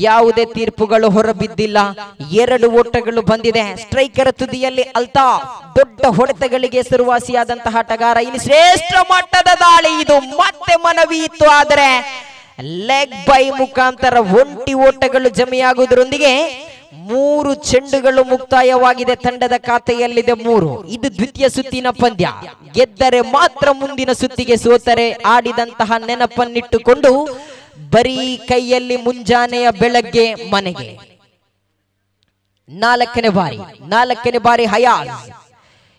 ಯಾವುದೇ ತೀರ್ಪುಗಳು ಹೊರಬಿದ್ದಿಲ್ಲ. 2 ಓಟಗಳು ಬಂದಿದೆ. ಸ್ಟ್ರೈಕರ್ ತುದಿಯಲ್ಲಿ ಅಲ್ತಾಫ್, ದೊಡ್ಡ ಹೊಡೆತಗಳಿಗೆ ಹೆಸರುವಾಸಿಯಾದಂತಹ ಆಟಗಾರ. ಇಲ್ಲಿ ಶ್ರೇಷ್ಠ ಮಟ್ಟದ ದಾಳಿ, ಇದು ಮತ್ತೆ ಮನವಿ ಇತ್ತು, ಆದರೆ ಲೆಗ್ ಬೈ ಮುಖಾಂತರ ಒಂಟಿ ಓಟಗಳು ಜಮೆಯಾಗುವುದರೊಂದಿಗೆ 3 ಚೆಂಡುಗಳು ಮುಕ್ತಾಯವಾಗಿದೆ. ತಂಡದ ಖಾತೆಯಲ್ಲಿದೆ 3. ಇದು ದ್ವಿತೀಯ ಸುತ್ತಿನ ಪಂದ್ಯ. ಗೆದ್ದರೆ ಮಾತ್ರ ಮುಂದಿನ ಸುತ್ತಿಗೆ, ಸೋತರೆ ಆಡಿದಂತಹ ನೆನಪನ್ನಿಟ್ಟುಕೊಂಡು ಬರೀ ಕೈಯಲ್ಲಿ ಮುಂಜಾನೆಯ ಬೆಳಗ್ಗೆ ಮನೆಗೆ. 4ನೇ ಬಾರಿ ಹಯಾಜ್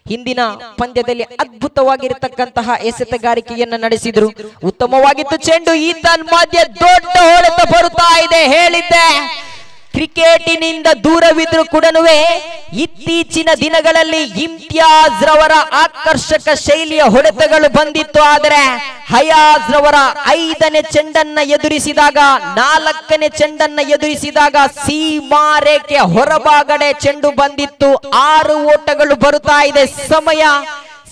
ಹಿಂದಿನ ಪಂದ್ಯದಲ್ಲಿ ಅದ್ಭುತವಾಗಿರತಕ್ಕಂತಹ ಎಸೆತಗಾರಿಕೆಯನ್ನ ನಡೆಸಿದ್ರು. ಉತ್ತಮವಾಗಿತ್ತು ಚೆಂಡು. ಈತನ್ ಮಧ್ಯೆ ದೊಡ್ಡ ಹೊಡೆತ ಬರುತ್ತಾ ಇದೆ. ಹೇಳಿದ್ದೆ, ಕ್ರಿಕೆಟಿನಿಂದ ದೂರವಿದ್ರು ಕೂಡ ಇತ್ತೀಚಿನ ದಿನಗಳಲ್ಲಿ ಇಮ್ತಿಯಾಜ್ ರವರ ಆಕರ್ಷಕ ಶೈಲಿಯ ಹೊಡೆತಗಳು ಬಂದಿತ್ತು. ಆದರೆ ಹಯಾಜ್ ರವರ 5ನೇ ಚೆಂಡನ್ನ ಎದುರಿಸಿದಾಗ, 4ನೇ ಚೆಂಡನ್ನ ಎದುರಿಸಿದಾಗ ಸೀಮಾರೇಖೆ ಹೊರಭಾಗಡೆ ಚೆಂಡು ಬಂದಿತ್ತು. 6 ಓಟಗಳು ಬರುತ್ತಾ ಇದೆ. ಸಮಯ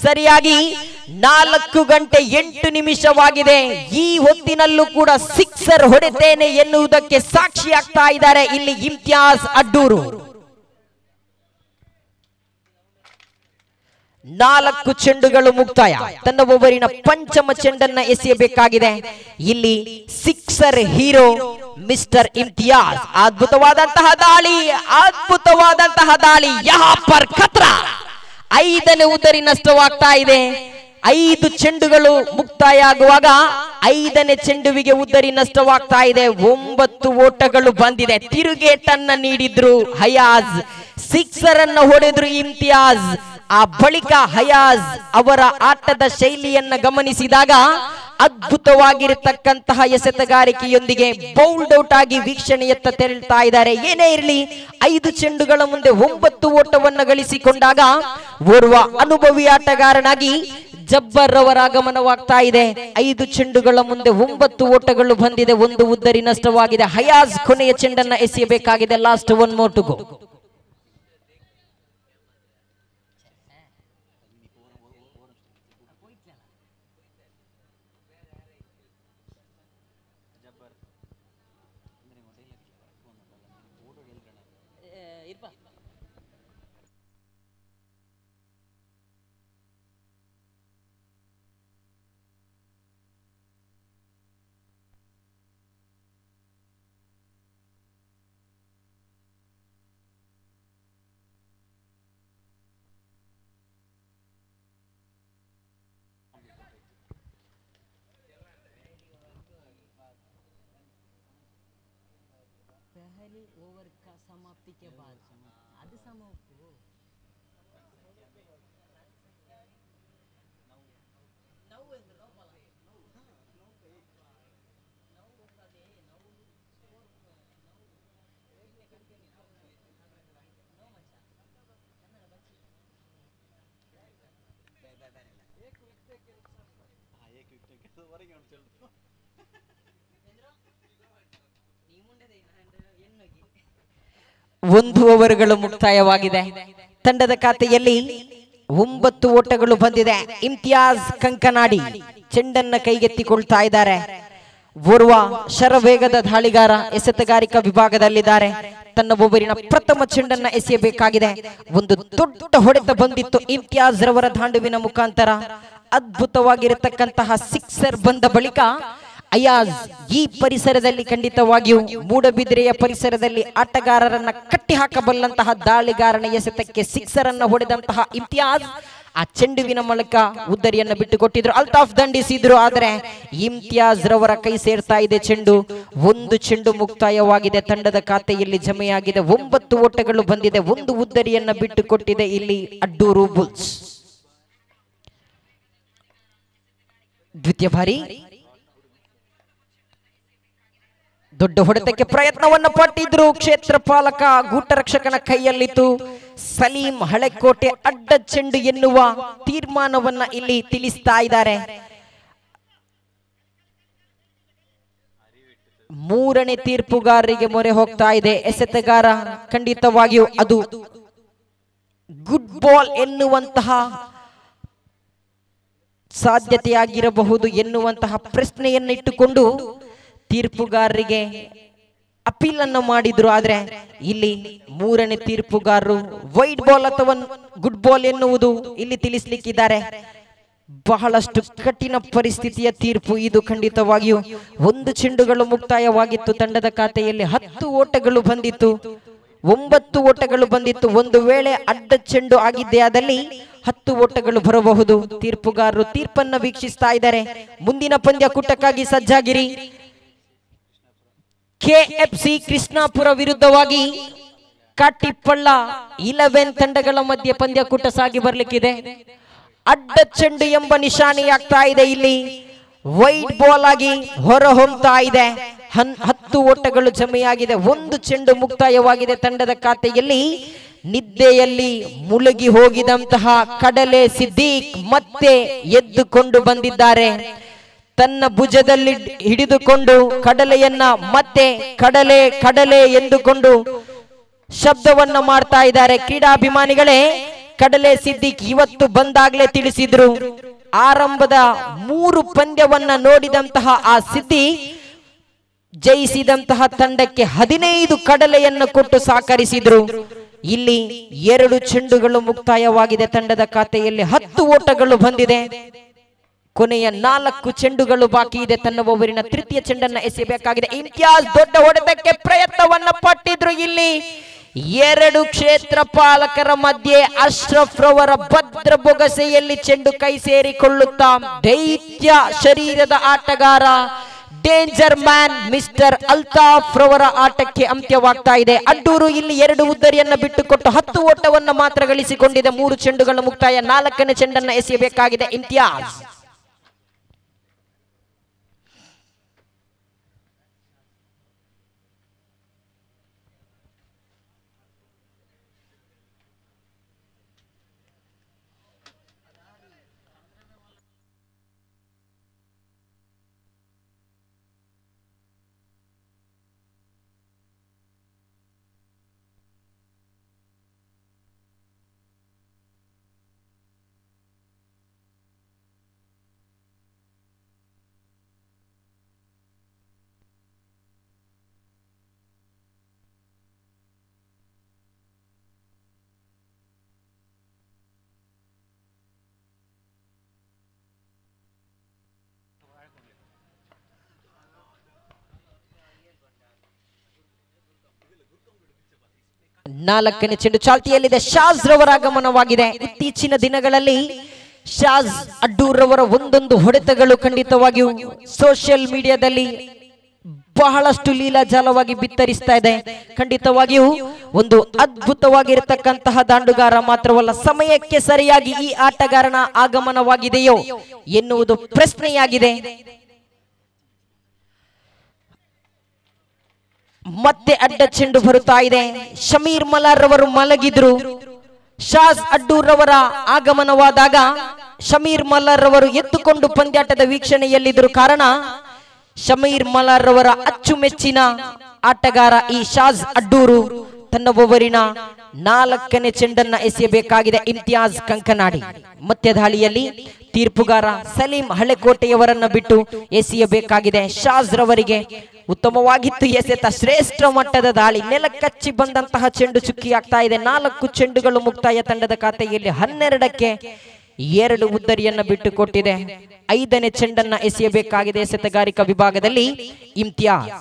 ಸರಿಯಾಗಿ 4 ಗಂಟೆ 8 ನಿಮಿಷವಾಗಿದೆ. ಈ ಹೊತ್ತಿನಲ್ಲೂ ಕೂಡ ಸಿಕ್ಸರ್ ಹೊಡೆತೇನೆ ಎನ್ನುವುದಕ್ಕೆ ಸಾಕ್ಷಿಯಾಗ್ತಾ ಇದ್ದಾರೆ ಇಲ್ಲಿ ಇಮ್ತಿಯಾಜ್ ಅಡ್ಡೂರು. 4 ಚೆಂಡುಗಳು ಮುಕ್ತಾಯ. ತನ್ನ ಓವರಿನ ಪಂಚಮ ಚೆಂಡನ್ನ ಎಸೆಯಬೇಕಾಗಿದೆ. ಇಲ್ಲಿ ಸಿಕ್ಸರ್ ಹೀರೋ ಮಿಸ್ಟರ್ ಇಮ್ತಿಯಾಜ್. ಅದ್ಭುತವಾದಂತಹ ದಾಳಿ, ಯಹಾ ಪರ್ ಖತ್ರಾ. 5ನೇ ಉದರಿ ನಷ್ಟವಾಗ್ತಾ ಇದೆ. 5 ಚೆಂಡುಗಳು ಮುಕ್ತಾಯ ಆಗುವಾಗ 5ನೇ ಚೆಂಡುವಿಗೆ ಉದ್ದರಿ ನಷ್ಟವಾಗ್ತಾ ಇದೆ. 9 ಓಟಗಳು ಬಂದಿದೆ. ತಿರುಗೇಟನ್ನ ನೀಡಿದ್ರು ಹಯಾಜ್, ಸಿಕ್ಸರ್ ಅನ್ನ ಹೊಡೆದ್ರು ಇಮ್ತಿಯಾಜ್. ಆ ಬಳಿಕ ಹಯಾಜ್ ಅವರ ಆಟದ ಶೈಲಿಯನ್ನ ಗಮನಿಸಿದಾಗ ಅದ್ಭುತವಾಗಿರತಕ್ಕಂತಹ ಎಸೆತಗಾರಿಕೆಯೊಂದಿಗೆ ಬೌಲ್ಡ್ ಔಟ್ ಆಗಿ ವೀಕ್ಷಣೆಯತ್ತ ತೆರಳ್ತಾ ಇದ್ದಾರೆ. ಏನೇ ಇರಲಿ, 5 ಚೆಂಡುಗಳ ಮುಂದೆ 9 ಓಟವನ್ನು ಗಳಿಸಿಕೊಂಡಾಗ ಓರ್ವ ಅನುಭವಿ ಆಟಗಾರನಾಗಿ ಜಬ್ಬರ್ ಅವರ ಆಗಮನವಾಗ್ತಾ ಇದೆ. 5 ಚೆಂಡುಗಳ ಮುಂದೆ 9 ಓಟಗಳು ಬಂದಿದೆ. 1 ಉದ್ದರಿ ನಷ್ಟವಾಗಿದೆ. ಹಯಾಜ್ ಕೊನೆಯ ಚೆಂಡನ್ನ ಎಸೆಯಬೇಕಾಗಿದೆ. Last 1 more to go. पहली ओवर का समाप्ति के बाद ಅದು समाप्ति ಒಂದು ಓವರ್ಗಳು ಮುಕ್ತಾಯವಾಗಿದೆ. ತಂಡದ ಖಾತೆಯಲ್ಲಿ 9 ಓಟಗಳು ಬಂದಿದೆ. ಇಮ್ತಿಯಾಜ್ ಕಂಕನಾಡಿ ಚೆಂಡನ್ನ ಕೈಗೆತ್ತಿಕೊಳ್ತಾ ಇದ್ದಾರೆ. ಓರ್ವ ಶರವೇಗದ ದಾಳಿಗಾರ ಎಸೆತಗಾರಿಕಾ ವಿಭಾಗದಲ್ಲಿದ್ದಾರೆ. ತನ್ನ ಓವರಿನ ಪ್ರಥಮ ಚೆಂಡನ್ನ ಎಸೆಯಬೇಕಾಗಿದೆ. ಒಂದು ದೊಡ್ಡ ಹೊಡೆತ ಬಂದಿತ್ತು ಇಮ್ತಿಯಾಜ್ ರವರ ದಾಂಡುವಿನ ಮುಖಾಂತರ. ಅದ್ಭುತವಾಗಿರತಕ್ಕಂತಹ ಸಿಕ್ಸರ್ ಬಂದ ಬಳಿಕ ಅಯಾಜ್ ಈ ಪರಿಸರದಲ್ಲಿ ಖಂಡಿತವಾಗಿಯೂ ಮೂಡಬಿದಿರೆಯ ಪರಿಸರದಲ್ಲಿ ಆಟಗಾರರನ್ನ ಕಟ್ಟಿ ಹಾಕಬಲ್ಲಂತಹ ದಾಳಿಗಾರನ ಎಸೆತಕ್ಕೆ ಸಿಕ್ಸರ್ ಅನ್ನು ಹೊಡೆದಂತಹ ಇಮ್ತಿಯಾಜ್ ಆ ಚೆಂಡುವಿನ ಮೂಲಕ ಉದ್ದರಿಯನ್ನು ಬಿಟ್ಟುಕೊಟ್ಟಿದ್ರು. ಅಲ್ತಾಫ್ ದಂಡಿಸಿದ್ರು, ಆದರೆ ಇಮ್ತಿಯಾಜ್ ರವರ ಕೈ ಸೇರ್ತಾ ಇದೆ ಚೆಂಡು. 1 ಚೆಂಡು ಮುಕ್ತಾಯವಾಗಿದೆ. ತಂಡದ ಖಾತೆಯಲ್ಲಿ ಜಮೆಯಾಗಿದೆ. 9 ಓಟಗಳು ಬಂದಿದೆ. 1 ಉದ್ದರಿಯನ್ನ ಬಿಟ್ಟುಕೊಟ್ಟಿದೆ ಇಲ್ಲಿ ಅಡ್ಡೂರು ಬುಲ್ಸ್. ದ್ವಿತೀಯ ಬಾರಿ ದೊಡ್ಡ ಹೊಡೆತಕ್ಕೆ ಪ್ರಯತ್ನವನ್ನು ಪಟ್ಟಿದ್ರು. ಕ್ಷೇತ್ರ ಪಾಲಕ ಗೂಟರಕ್ಷಕನ ಕೈಯಲ್ಲಿತ್ತು. ಸಲೀಂ ಹಳೆಕೋಟೆ ಅಡ್ಡ ಚೆಂಡು ಎನ್ನುವ ತೀರ್ಮಾನವನ್ನ ಇಲ್ಲಿ ತಿಳಿಸ್ತಾ ಇದ್ದಾರೆ. 3ನೇ ತೀರ್ಪುಗಾರರಿಗೆ ಮೊರೆ ಹೋಗ್ತಾ ಇದೆ. ಎಸೆತಗಾರ ಖಂಡಿತವಾಗಿಯೂ ಅದು ಗುಡ್ ಬಾಲ್ ಎನ್ನುವಂತಹ ಸಾಧ್ಯತೆಯಾಗಿರಬಹುದು ಎನ್ನುವಂತಹ ಪ್ರಶ್ನೆಯನ್ನಿಟ್ಟುಕೊಂಡು ತೀರ್ಪುಗಾರರಿಗೆ ಅಪೀಲ್ ಅನ್ನು ಮಾಡಿದ್ರು. ಆದ್ರೆ ಇಲ್ಲಿ ಮೂರನೇ ತೀರ್ಪುಗಾರರು ವೈಡ್ ಬಾಲ್ ಅಥವಾ ಗುಡ್ ಬಾಲ್ ಎನ್ನುವುದು ಇಲ್ಲಿ ತಿಳಿಸ್ಲಿಕ್ಕಿದ್ದಾರೆ. ಬಹಳಷ್ಟು ಕಠಿಣ ಪರಿಸ್ಥಿತಿಯ ತೀರ್ಪು ಇದು. ಖಂಡಿತವಾಗಿಯೂ 1 ಚೆಂಡುಗಳು ಮುಕ್ತಾಯವಾಗಿತ್ತು. ತಂಡದ ಖಾತೆಯಲ್ಲಿ 10 ಓಟಗಳು ಬಂದಿತ್ತು, 9 ಓಟಗಳು ಬಂದಿತ್ತು. ಒಂದು ವೇಳೆ ಅಡ್ಡ ಚೆಂಡು ಆಗಿದ್ದೇ ಆದಲ್ಲಿ 10 ಓಟಗಳು ಬರಬಹುದು. ತೀರ್ಪುಗಾರರು ತೀರ್ಪನ್ನ ವೀಕ್ಷಿಸ್ತಾ ಇದ್ದಾರೆ. ಮುಂದಿನ ಪಂದ್ಯಕೂಟಕ್ಕಾಗಿ ಸಜ್ಜಾಗಿರಿ. ಕೆಎಫ್ಸಿ ಕೃಷ್ಣಾಪುರ ವಿರುದ್ಧವಾಗಿ ಕಾಟಿಪಳ್ಳ 11 ತಂಡಗಳ ಮಧ್ಯೆ ಪಂದ್ಯಕೂಟ ಸಾಗಿ ಬರ್ಲಿಕ್ಕಿದೆ. ಅಡ್ಡ ಚೆಂಡು ಎಂಬ ನಿಶಾನೆಯಾಗ್ತಾ ಇದೆ. ಇಲ್ಲಿ ವೈಡ್ ಬಾಲ್ ಆಗಿ ಹೊರ ಹೊಮ್ತಾ ಇದೆ. 10 ಓಟಗಳು ಜಮೆಯಾಗಿದೆ. 1 ಚೆಂಡು ಮುಕ್ತಾಯವಾಗಿದೆ. ತಂಡದ ಖಾತೆಯಲ್ಲಿ ನಿದ್ದೆಯಲ್ಲಿ ಮುಳುಗಿ ಹೋಗಿದಂತಹ ಕಡಲೆ ಸಿದ್ದೀಕ್ ಮತ್ತೆ ಎದ್ದುಕೊಂಡು ಬಂದಿದ್ದಾರೆ. ತನ್ನ ಭುಜದಲ್ಲಿ ಹಿಡಿದುಕೊಂಡು ಕಡಲೆಯನ್ನ ಮತ್ತೆ ಕಡಲೆ ಕಡಲೆ ಎಂದುಕೊಂಡು ಶಬ್ದವನ್ನ ಮಾಡ್ತಾ ಇದ್ದಾರೆ. ಕ್ರೀಡಾಭಿಮಾನಿಗಳೇ, ಕಡಲೆ ಸಿದ್ದೀಕ್ ಇವತ್ತು ಬಂದಾಗ್ಲೇ ತಿಳಿಸಿದ್ರು, ಆರಂಭದ 3 ಪಂದ್ಯವನ್ನ ನೋಡಿದಂತಹ ಆ ಸಿದ್ದೀಕ್ ಜಯಿಸಿದಂತಹ ತಂಡಕ್ಕೆ 15 ಕಡಲೆಯನ್ನು ಕೊಟ್ಟು ಸಹಕರಿಸಿದ್ರು. ಇಲ್ಲಿ 2 ಚೆಂಡುಗಳು ಮುಕ್ತಾಯವಾಗಿದೆ. ತಂಡದ ಖಾತೆಯಲ್ಲಿ 10 ಓಟಗಳು ಬಂದಿದೆ. ಕೊನೆಯ 4 ಚೆಂಡುಗಳು ಬಾಕಿ ಇದೆ. ತನ್ನ ಓವರಿನ ತೃತೀಯ ಚೆಂಡನ್ನ ಎಸೆಯಬೇಕಾಗಿದೆ. ಇಮ್ತಿಯಾಜ್ ದೊಡ್ಡ ಹೊಡೆತಕ್ಕೆ ಪ್ರಯತ್ನವನ್ನ ಪಟ್ಟಿದ್ರು. ಇಲ್ಲಿ 2 ಕ್ಷೇತ್ರಪಾಲಕರ ಮಧ್ಯೆ ಅಶ್ರಫ್ ರವರ ಭದ್ರ ಬೊಗಸೆಯಲ್ಲಿ ಚೆಂಡು ಕೈ ಸೇರಿಕೊಳ್ಳುತ್ತಾ ದೈತ್ಯ ಶರೀರದ ಆಟಗಾರ ಡೇಂಜರ್ ಮ್ಯಾನ್ ಮಿಸ್ಟರ್ ಅಲ್ತಾಫ್ ರವರ ಆಟಕ್ಕೆ ಅಂತ್ಯವಾಗ್ತಾ ಇದೆ. ಅಡ್ಡೂರು ಇಲ್ಲಿ 2 ಉದ್ದರಿಯನ್ನ ಬಿಟ್ಟುಕೊಟ್ಟು 10 ಓಟವನ್ನು ಮಾತ್ರ ಗಳಿಸಿಕೊಂಡಿದೆ. 3 ಚೆಂಡುಗಳ ಮುಕ್ತಾಯ. 4ನೇ ಚೆಂಡನ್ನ ಎಸೆಯಬೇಕಾಗಿದೆ ಇಮ್ತಿಯಾಜ್. ನಾಲ್ಕನೇ ಚೆಂಡು ಚಾಲ್ತಿಯಲ್ಲಿದೆ. ಶಾಜ್ ರವರ ಆಗಮನವಾಗಿದೆ. ಇತ್ತೀಚಿನ ದಿನಗಳಲ್ಲಿ ಶಾಜ್ ಅಡ್ಡೂರ್ ರವರ ಒಂದೊಂದು ಹೊಡೆತಗಳು ಖಂಡಿತವಾಗಿಯೂ ಸೋಷಿಯಲ್ ಮೀಡಿಯಾದಲ್ಲಿ ಬಹಳಷ್ಟು ಲೀಲಾಜಾಲವಾಗಿ ಬಿತ್ತರಿಸ್ತಾ ಇದೆ. ಖಂಡಿತವಾಗಿಯೂ ಒಂದು ಅದ್ಭುತವಾಗಿರತಕ್ಕಂತಹ ದಾಂಡುಗಾರ ಮಾತ್ರವಲ್ಲ, ಸಮಯಕ್ಕೆ ಸರಿಯಾಗಿ ಈ ಆಟಗಾರನ ಆಗಮನವಾಗಿದೆಯೋ ಎನ್ನುವುದು ಪ್ರಶ್ನೆಯಾಗಿದೆ. ಮತ್ತೆ ಅಡ್ಡ ಚೆಂಡು ಬರುತ್ತಾ ಇದೆ. ಶಮೀರ್ ಮಲಾರ್ ರವರು ಮಲಗಿದ್ರು. ಶಾಜ್ ಅಡ್ಡೂರ್ ರವರ ಆಗಮನವಾದಾಗ ಶಮೀರ್ ಮಲಾರ್ ರವರು ಎದ್ದುಕೊಂಡು ಪಂದ್ಯಾಟದ ವೀಕ್ಷಣೆಯಲ್ಲಿದ್ದರು. ಕಾರಣ ಶಮೀರ್ ಮಲಾರ್ ರವರ ಅಚ್ಚುಮೆಚ್ಚಿನ ಆಟಗಾರ ಈ ಶಾಜ್ ಅಡ್ಡೂರು ತನ್ನ ಓವರಿನ 4ನೇ ಚೆಂಡನ್ನ ಎಸೆಯಬೇಕಾಗಿದೆ. ಇಮ್ತಿಯಾಜ್ ಕಂಕನಾಡಿ ಮತ್ತೆ ದಾಳಿಯಲ್ಲಿ ತೀರ್ಪುಗಾರ ಸಲೀಂ ಹಳೆಕೋಟೆಯವರನ್ನ ಬಿಟ್ಟು ಎಸೆಯಬೇಕಾಗಿದೆ. ಶಾಜ್ ರವರಿಗೆ ಉತ್ತಮವಾಗಿತ್ತು ಎಸೆತ. ಶ್ರೇಷ್ಠ ಮಟ್ಟದ ದಾಳಿ. ನೆಲಕ್ಕಚ್ಚಿ ಬಂದಂತಹ ಚೆಂಡು ಚುಕ್ಕಿಯಾಗ್ತಾ ಇದೆ. 4 ಚೆಂಡುಗಳು ಮುಕ್ತಾಯ. ತಂಡದ ಖಾತೆಯಲ್ಲಿ 12ಕ್ಕೆ 2 ಉದ್ದರಿಯನ್ನ ಬಿಟ್ಟು ಕೊಟ್ಟಿದೆ. 5ನೇ ಚೆಂಡನ್ನ ಎಸೆಯಬೇಕಾಗಿದೆ. ಎಸೆತಗಾರಿಕಾ ವಿಭಾಗದಲ್ಲಿ ಇಮ್ತಿಯಾಜ್.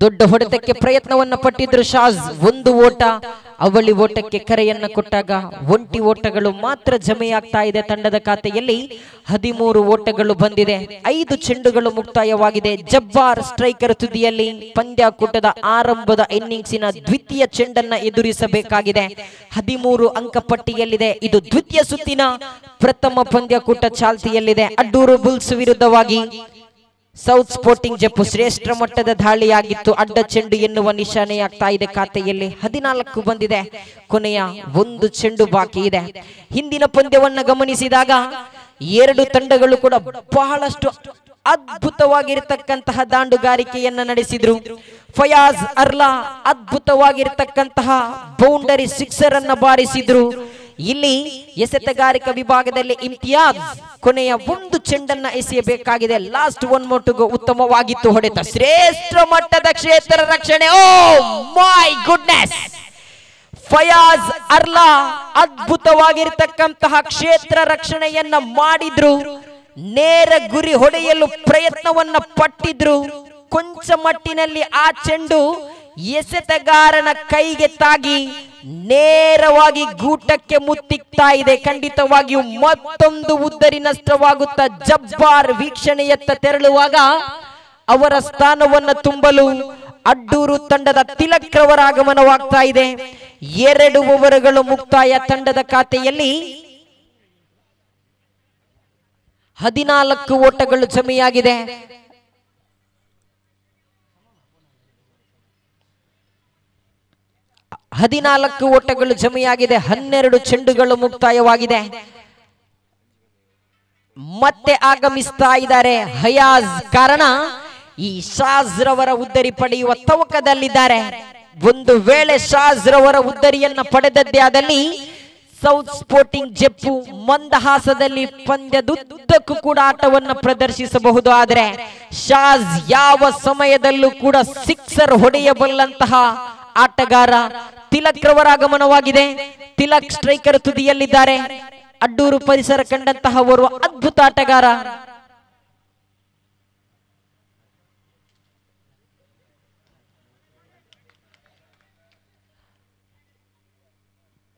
ದೊಡ್ಡ ಹೊಡೆತಕ್ಕೆ ಪ್ರಯತ್ನವನ್ನ ಪಟ್ಟಿದ್ರು ಶಾಜ್. 1 ಓಟ. ಅವಳಿ ಓಟಕ್ಕೆ ಕರೆಯನ್ನ ಕೊಟ್ಟಾಗ 1 ಓಟಗಳು ಮಾತ್ರ ಜಮೆಯಾಗ್ತಾ ಇದೆ. ತಂಡದ ಖಾತೆಯಲ್ಲಿ 13 ಓಟಗಳು ಬಂದಿದೆ. 5 ಚೆಂಡುಗಳು ಮುಕ್ತಾಯವಾಗಿದೆ. ಜಬ್ಬಾರ್ ಸ್ಟ್ರೈಕರ್ ತುದಿಯಲ್ಲಿ ಪಂದ್ಯಾಕೂಟದ ಆರಂಭದ ಇನ್ನಿಂಗ್ಸಿನ ದ್ವಿತೀಯ ಚೆಂಡನ್ನ ಎದುರಿಸಬೇಕಾಗಿದೆ. 13 ಅಂಕ ಪಟ್ಟಿಯಲ್ಲಿದೆ. ಇದು ದ್ವಿತೀಯ ಸುತ್ತಿನ ಪ್ರಥಮ ಪಂದ್ಯಾಕೂಟ ಚಾಲ್ತಿಯಲ್ಲಿದೆ. ಅಡ್ಡೂರು ಬುಲ್ಸ್ ವಿರುದ್ಧವಾಗಿ ಸೌತ್ ಸ್ಪೋರ್ಟಿಂಗ್ ಜಪ್ಪು ಶ್ರೇಷ್ಠ ಮಟ್ಟದ ದಾಳಿಯಾಗಿತ್ತು. ಅಡ್ಡ ಚೆಂಡು ಎನ್ನುವ ನಿಶಾನೆಯಾಗ್ತಾ ಇದೆ. ಖಾತೆಯಲ್ಲಿ 14 ಬಂದಿದೆ. ಕೊನೆಯ 1 ಚೆಂಡು ಬಾಕಿ ಇದೆ. ಹಿಂದಿನ ಪಂದ್ಯವನ್ನ ಗಮನಿಸಿದಾಗ 2 ತಂಡಗಳು ಕೂಡ ಬಹಳಷ್ಟು ಅದ್ಭುತವಾಗಿರತಕ್ಕಂತಹ ದಾಂಡುಗಾರಿಕೆಯನ್ನ ನಡೆಸಿದ್ರು. ಫಯಾಜ್ ಅರ್ಲಾ ಅದ್ಭುತವಾಗಿರತಕ್ಕಂತಹ ಬೌಂಡರಿ ಸಿಕ್ಸರ್ ಅನ್ನ ಬಾರಿಸಿದ್ರು. ಇಲ್ಲಿ ಎಸೆತಗಾರಿಕಾ ವಿಭಾಗದಲ್ಲಿ ಇಮ್ತಿಯಾಜ್ ಕೊನೆಯ ಒಂದು ಚೆಂಡನ್ನ ಎಸೆಯಬೇಕಾಗಿದೆ. ಲಾಸ್ಟ್ ಒನ್ ಮೊಟ್ಟುಗೂ ಉತ್ತಮವಾಗಿತ್ತು ಹೊಡೆತ. ಶ್ರೇಷ್ಠ ಮಟ್ಟದ ಕ್ಷೇತ್ರ ರಕ್ಷಣೆ. ಓ ಮೈ ಗುಡ್ನೆಸ್, ಫಯಾಜ್ ಅರ್ಲಾ ಅದ್ಭುತವಾಗಿರ್ತಕ್ಕಂತಹ ಕ್ಷೇತ್ರ ರಕ್ಷಣೆಯನ್ನ ಮಾಡಿದ್ರು. ನೇರ ಗುರಿ ಹೊಡೆಯಲು ಪ್ರಯತ್ನವನ್ನ ಪಟ್ಟಿದ್ರು. ಕೊಂಚ ಮಟ್ಟಿನಲ್ಲಿ ಆ ಚೆಂಡು ಎಸೆತಗಾರನ ಕೈಗೆ ತಾಗಿ ನೇರವಾಗಿ ಗೂಟಕ್ಕೆ ಮುತ್ತಿಕ್ತಾ ಇದೆ. ಖಂಡಿತವಾಗಿಯೂ ಮತ್ತೊಂದು ಉದ್ದರಿ ನಷ್ಟವಾಗುತ್ತಾ ಜಬ್ಬಾರ್ ವೀಕ್ಷಣೆಯತ್ತ ತೆರಳುವಾಗ ಅವರ ಸ್ಥಾನವನ್ನು ತುಂಬಲು ಅಡ್ಡೂರು ತಂಡದ ತಿಲಕ್ ರವರ ಆಗಮನವಾಗ್ತಾ ಇದೆ. 2 ಓವರ್ಗಳು ಮುಕ್ತಾಯ. ತಂಡದ ಖಾತೆಯಲ್ಲಿ 14 ಓಟಗಳು ಜಮೆಯಾಗಿದೆ. ಹದಿನಾಲ್ಕು ಓಟಗಳು ಜಮೆಯಾಗಿದೆ. 12 ಚೆಂಡುಗಳು ಮುಕ್ತಾಯವಾಗಿದೆ. ಮತ್ತೆ ಆಗಮಿಸ್ತಾ ಇದ್ದಾರೆ ಹಯಾಜ್. ಕಾರಣ ಈ ಶಾಜ್ ರವರ ಉದ್ದರಿ ಪಡೆಯುವ ತವಕದಲ್ಲಿದ್ದಾರೆ. ಒಂದು ವೇಳೆ ಶಾಜ್ ರವರ ಉದ್ದರಿಯನ್ನ ಪಡೆದದ್ದೇ ಆದಲ್ಲಿ ಸೌತ್ ಸ್ಪೋರ್ಟಿಂಗ್ ಜೆಪ್ಪು ಮಂದಹಾಸದಲ್ಲಿ ಪಂದ್ಯದುದ್ದಕ್ಕೂ ಕೂಡ ಆಟವನ್ನು ಪ್ರದರ್ಶಿಸಬಹುದು. ಆದರೆ ಶಾಜ್ ಯಾವ ಸಮಯದಲ್ಲೂ ಕೂಡ ಸಿಕ್ಸರ್ ಹೊಡೆಯಬಲ್ಲಂತಹ ಆಟಗಾರ. ತಿಲಕ್ ರವರ ಆಗಮನವಾಗಿದೆ. ತಿಲಕ್ ಸ್ಟ್ರೈಕರ್ ತುದಿಯಲ್ಲಿದ್ದಾರೆ. ಅಡ್ಡೂರು ಪರಿಸರ ಕಂಡಂತಹ ಓರ್ವ ಅದ್ಭುತ ಆಟಗಾರ.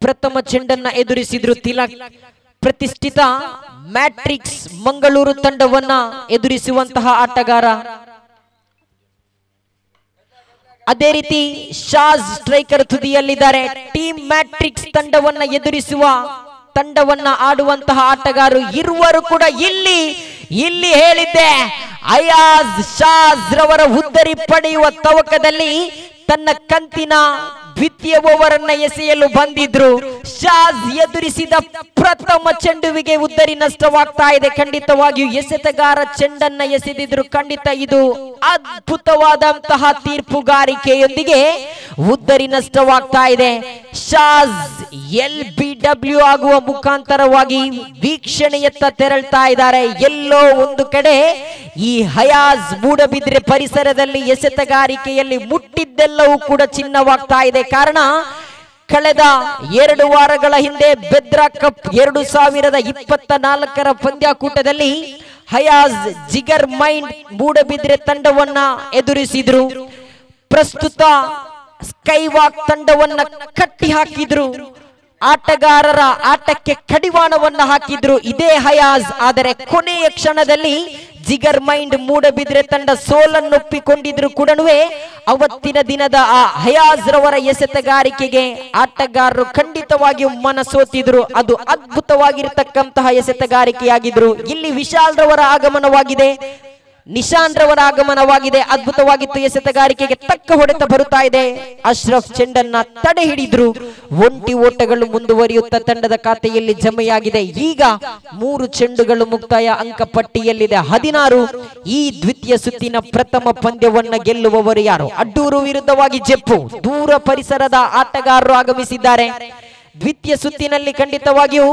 ಪ್ರಥಮ ಚೆಂಡನ್ನ ಎದುರಿಸಿದ್ರು ತಿಲಕ್. ಪ್ರತಿಷ್ಠಿತ ಮ್ಯಾಟ್ರಿಕ್ಸ್ ಮಂಗಳೂರು ತಂಡವನ್ನ ಎದುರಿಸುವಂತಹ ಆಟಗಾರ. ಅದೇ ರೀತಿ ಶಾಜ್ ಸ್ಟ್ರೈಕರ್ ತುದಿಯಲ್ಲಿದ್ದಾರೆ. ಟೀಮ್ ಮ್ಯಾಟ್ರಿಕ್ಸ್ ತಂಡವನ್ನ ಎದುರಿಸುವ ತಂಡವನ್ನ ಆಡುವಂತಹ ಆಟಗಾರರು ಇರುವರು ಕೂಡ ಇಲ್ಲಿ ಹೇಳಿದ್ದೆ. ಅಯಾಜ್ ಶಾಜ್ ರವರ ಉದ್ದರಿ ಪಡೆಯುವ ತವಕದಲ್ಲಿ ತನ್ನ ಕಂತಿನ ದ್ವಿತೀಯ ಓವರ್ ಅನ್ನ ಎಸೆಯಲು ಬಂದಿದ್ರು. ಶಾಜ್ ಎದುರಿಸಿದ ಪ್ರಥಮ ಚೆಂಡುವಿಗೆ ಉದ್ದರಿ ನಷ್ಟವಾಗ್ತಾ ಇದೆ. ಖಂಡಿತವಾಗಿಯೂ ಎಸೆತಗಾರ ಚೆಂಡನ್ನ ಎಸೆದಿದ್ರು. ಖಂಡಿತ ಇದು ಅದ್ಭುತವಾದಂತಹ ತೀರ್ಪುಗಾರಿಕೆಯೊಂದಿಗೆ ಉದ್ದರಿ ನಷ್ಟವಾಗ್ತಾ ಇದೆ. ಶಾಜ್ LBW ಆಗುವ ಮುಖಾಂತರವಾಗಿ ವೀಕ್ಷಣೆಯತ್ತ ತೆರಳ್ತಾ ಇದ್ದಾರೆ. ಎಲ್ಲೋ ಒಂದು ಕಡೆ ಈ ಹಯಾಜ್ ಮೂಡಬಿದ್ರೆ ಪರಿಸರದಲ್ಲಿ ಎಸೆತಗಾರಿಕೆಯಲ್ಲಿ ಮುಟ್ಟಿದ್ದೆಲ್ಲವೂ ಕೂಡ ಚಿನ್ನವಾಗ್ತಾ ಇದೆ. ಕಾರಣ ಕಳೆದ 2 ವಾರಗಳ ಹಿಂದೆ ಬೆದ್ರಾ ಕಪ್ 2024ರ ಪಂದ್ಯಾಕೂಟದಲ್ಲಿ ಹಯಾಜ್ ಜಿಗರ್ ಮೈಂಡ್ ಮೂಡಬಿದ್ರೆ ತಂಡವನ್ನ ಎದುರಿಸಿದ್ರು. ಪ್ರಸ್ತುತ ಸ್ಕೈವಾಕ್ ತಂಡವನ್ನ ಕಟ್ಟಿ ಹಾಕಿದ್ರು. ಆಟಗಾರರ ಆಟಕ್ಕೆ ಕಡಿವಾಣವನ್ನ ಹಾಕಿದ್ರು ಇದೇ ಹಯಾಜ್. ಆದರೆ ಕೊನೆಯ ಕ್ಷಣದಲ್ಲಿ ಜಿಗರ್ ಮೈಂಡ್ ಮೂಡಬಿದ್ರೆ ತಂಡ ಸೋಲನ್ನೊಪ್ಪಿಕೊಂಡಿದ್ರು ಕೂಡ ಅವತ್ತಿನ ದಿನದ ಆ ಹಯಾಜ್ ರವರ ಎಸೆತಗಾರಿಕೆಗೆ ಆಟಗಾರರು ಖಂಡಿತವಾಗಿಯೂ ಮನಸೋತಿದ್ರು. ಅದು ಅದ್ಭುತವಾಗಿರ್ತಕ್ಕಂತಹ ಎಸೆತಗಾರಿಕೆಯಾಗಿದ್ರು. ಇಲ್ಲಿ ವಿಶಾಲ್ ರವರ ಆಗಮನವಾಗಿದೆ. ನಿಶಾನ್ ರವರ ಆಗಮನವಾಗಿದೆ. ಅದ್ಭುತವಾಗಿತ್ತು. ಎಸೆತಗಾರಿಕೆಗೆ ತಕ್ಕ ಹೊಡೆತ ಬರುತ್ತಾ ಇದೆ. ಅಶ್ರಫ್ ಚೆಂಡನ್ನ ತಡೆ ಹಿಡಿದ್ರು. 1 ಓಟಗಳು ಮುಂದುವರಿಯುತ್ತಾ ತಂಡದ ಖಾತೆಯಲ್ಲಿ ಜಮೆಯಾಗಿದೆ. ಈಗ 3 ಚೆಂಡುಗಳು ಮುಕ್ತಾಯ. ಅಂಕ ಪಟ್ಟಿಯಲ್ಲಿದೆ 16. ಈ ದ್ವಿತೀಯ ಸುತ್ತಿನ ಪ್ರಥಮ ಪಂದ್ಯವನ್ನ ಗೆಲ್ಲುವವರು ಯಾರು? ಅಡ್ಡೂರು ವಿರುದ್ಧವಾಗಿ ಜೆಪ್ಪು. ದೂರ ಪರಿಸರದ ಆಟಗಾರರು ಆಗಮಿಸಿದ್ದಾರೆ. ದ್ವಿತೀಯ ಸುತ್ತಿನಲ್ಲಿ ಖಂಡಿತವಾಗಿಯೂ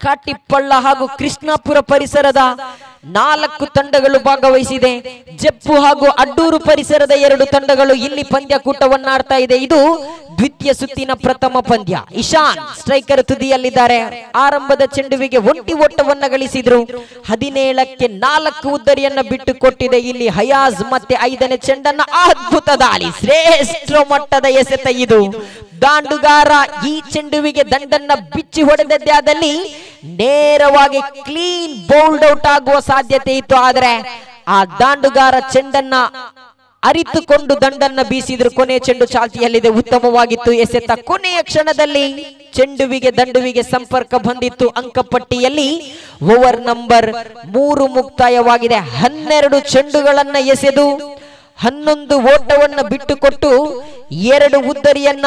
ಕಾಟಿಪ್ಪಳ್ಳ ಹಾಗೂ ಕೃಷ್ಣಾಪುರ ಪರಿಸರದ 4 ತಂಡಗಳು ಭಾಗವಹಿಸಿದೆ. ಜೆಪ್ಪು ಹಾಗೂ ಅಡ್ಡೂರು ಪರಿಸರದ 2 ತಂಡಗಳು ಇಲ್ಲಿ ಪಂದ್ಯಕೂಟವನ್ನಾಡ್ತಾ ಇದೆ. ಇದು ದ್ವಿತೀಯ ಸುತ್ತಿನ ಪ್ರಥಮ ಪಂದ್ಯ. ಇಶಾನ್ ಸ್ಟ್ರೈಕರ್ ತುದಿಯಲ್ಲಿದ್ದಾರೆ. ಆರಂಭದ ಚೆಂಡುವಿಗೆ 1 ಓಟವನ್ನ ಗಳಿಸಿದ್ರು. 17ಕ್ಕೆ 4 ಉದ್ದರಿಯನ್ನ ಬಿಟ್ಟು ಕೊಟ್ಟಿದೆ ಇಲ್ಲಿ ಹಯಾಜ್. ಮತ್ತೆ 5ನೇ ಚೆಂಡನ್ನ ಅದ್ಭುತ ದಾಳಿ. ಶ್ರೇಷ್ಠ ಮಟ್ಟದ ಎಸೆತ ಇದು. ದಾಂಡುಗಾರ ಈ ಚೆಂಡುವಿಗೆ ದಂಡನ್ನ ಬಿಚ್ಚಿ ಹೊಡೆದದ್ದೇ ಆದಲ್ಲಿ ನೇರವಾಗಿ ಕ್ಲೀನ್ ಬೌಲ್ಡ್ ಔಟ್ ಆಗುವ ಸಾಧ್ಯತೆ ಇತ್ತು. ಆದರೆ ಆ ದಾಂಡುಗಾರ ಚೆಂಡನ್ನ ಅರಿತುಕೊಂಡು ದಂಡನ್ನ ಬೀಸಿದ್ರು. ಕೊನೆಯ ಚೆಂಡು ಚಾಲ್ತಿಯಲ್ಲಿದೆ. ಉತ್ತಮವಾಗಿತ್ತು ಎಸೆತ. ಕೊನೆಯ ಕ್ಷಣದಲ್ಲಿ ಚೆಂಡುವಿಗೆ ದಂಡುವಿಗೆ ಸಂಪರ್ಕ ಬಂದಿತ್ತು. ಅಂಕಪಟ್ಟಿಯಲ್ಲಿ ಓವರ್ ನಂಬರ್ 3 ಮುಕ್ತಾಯವಾಗಿದೆ. 12 ಚೆಂಡುಗಳನ್ನ ಎಸೆದು 11 ಓಟವನ್ನ ಬಿಟ್ಟುಕೊಟ್ಟು 2 ಉದ್ದರಿಯನ್ನ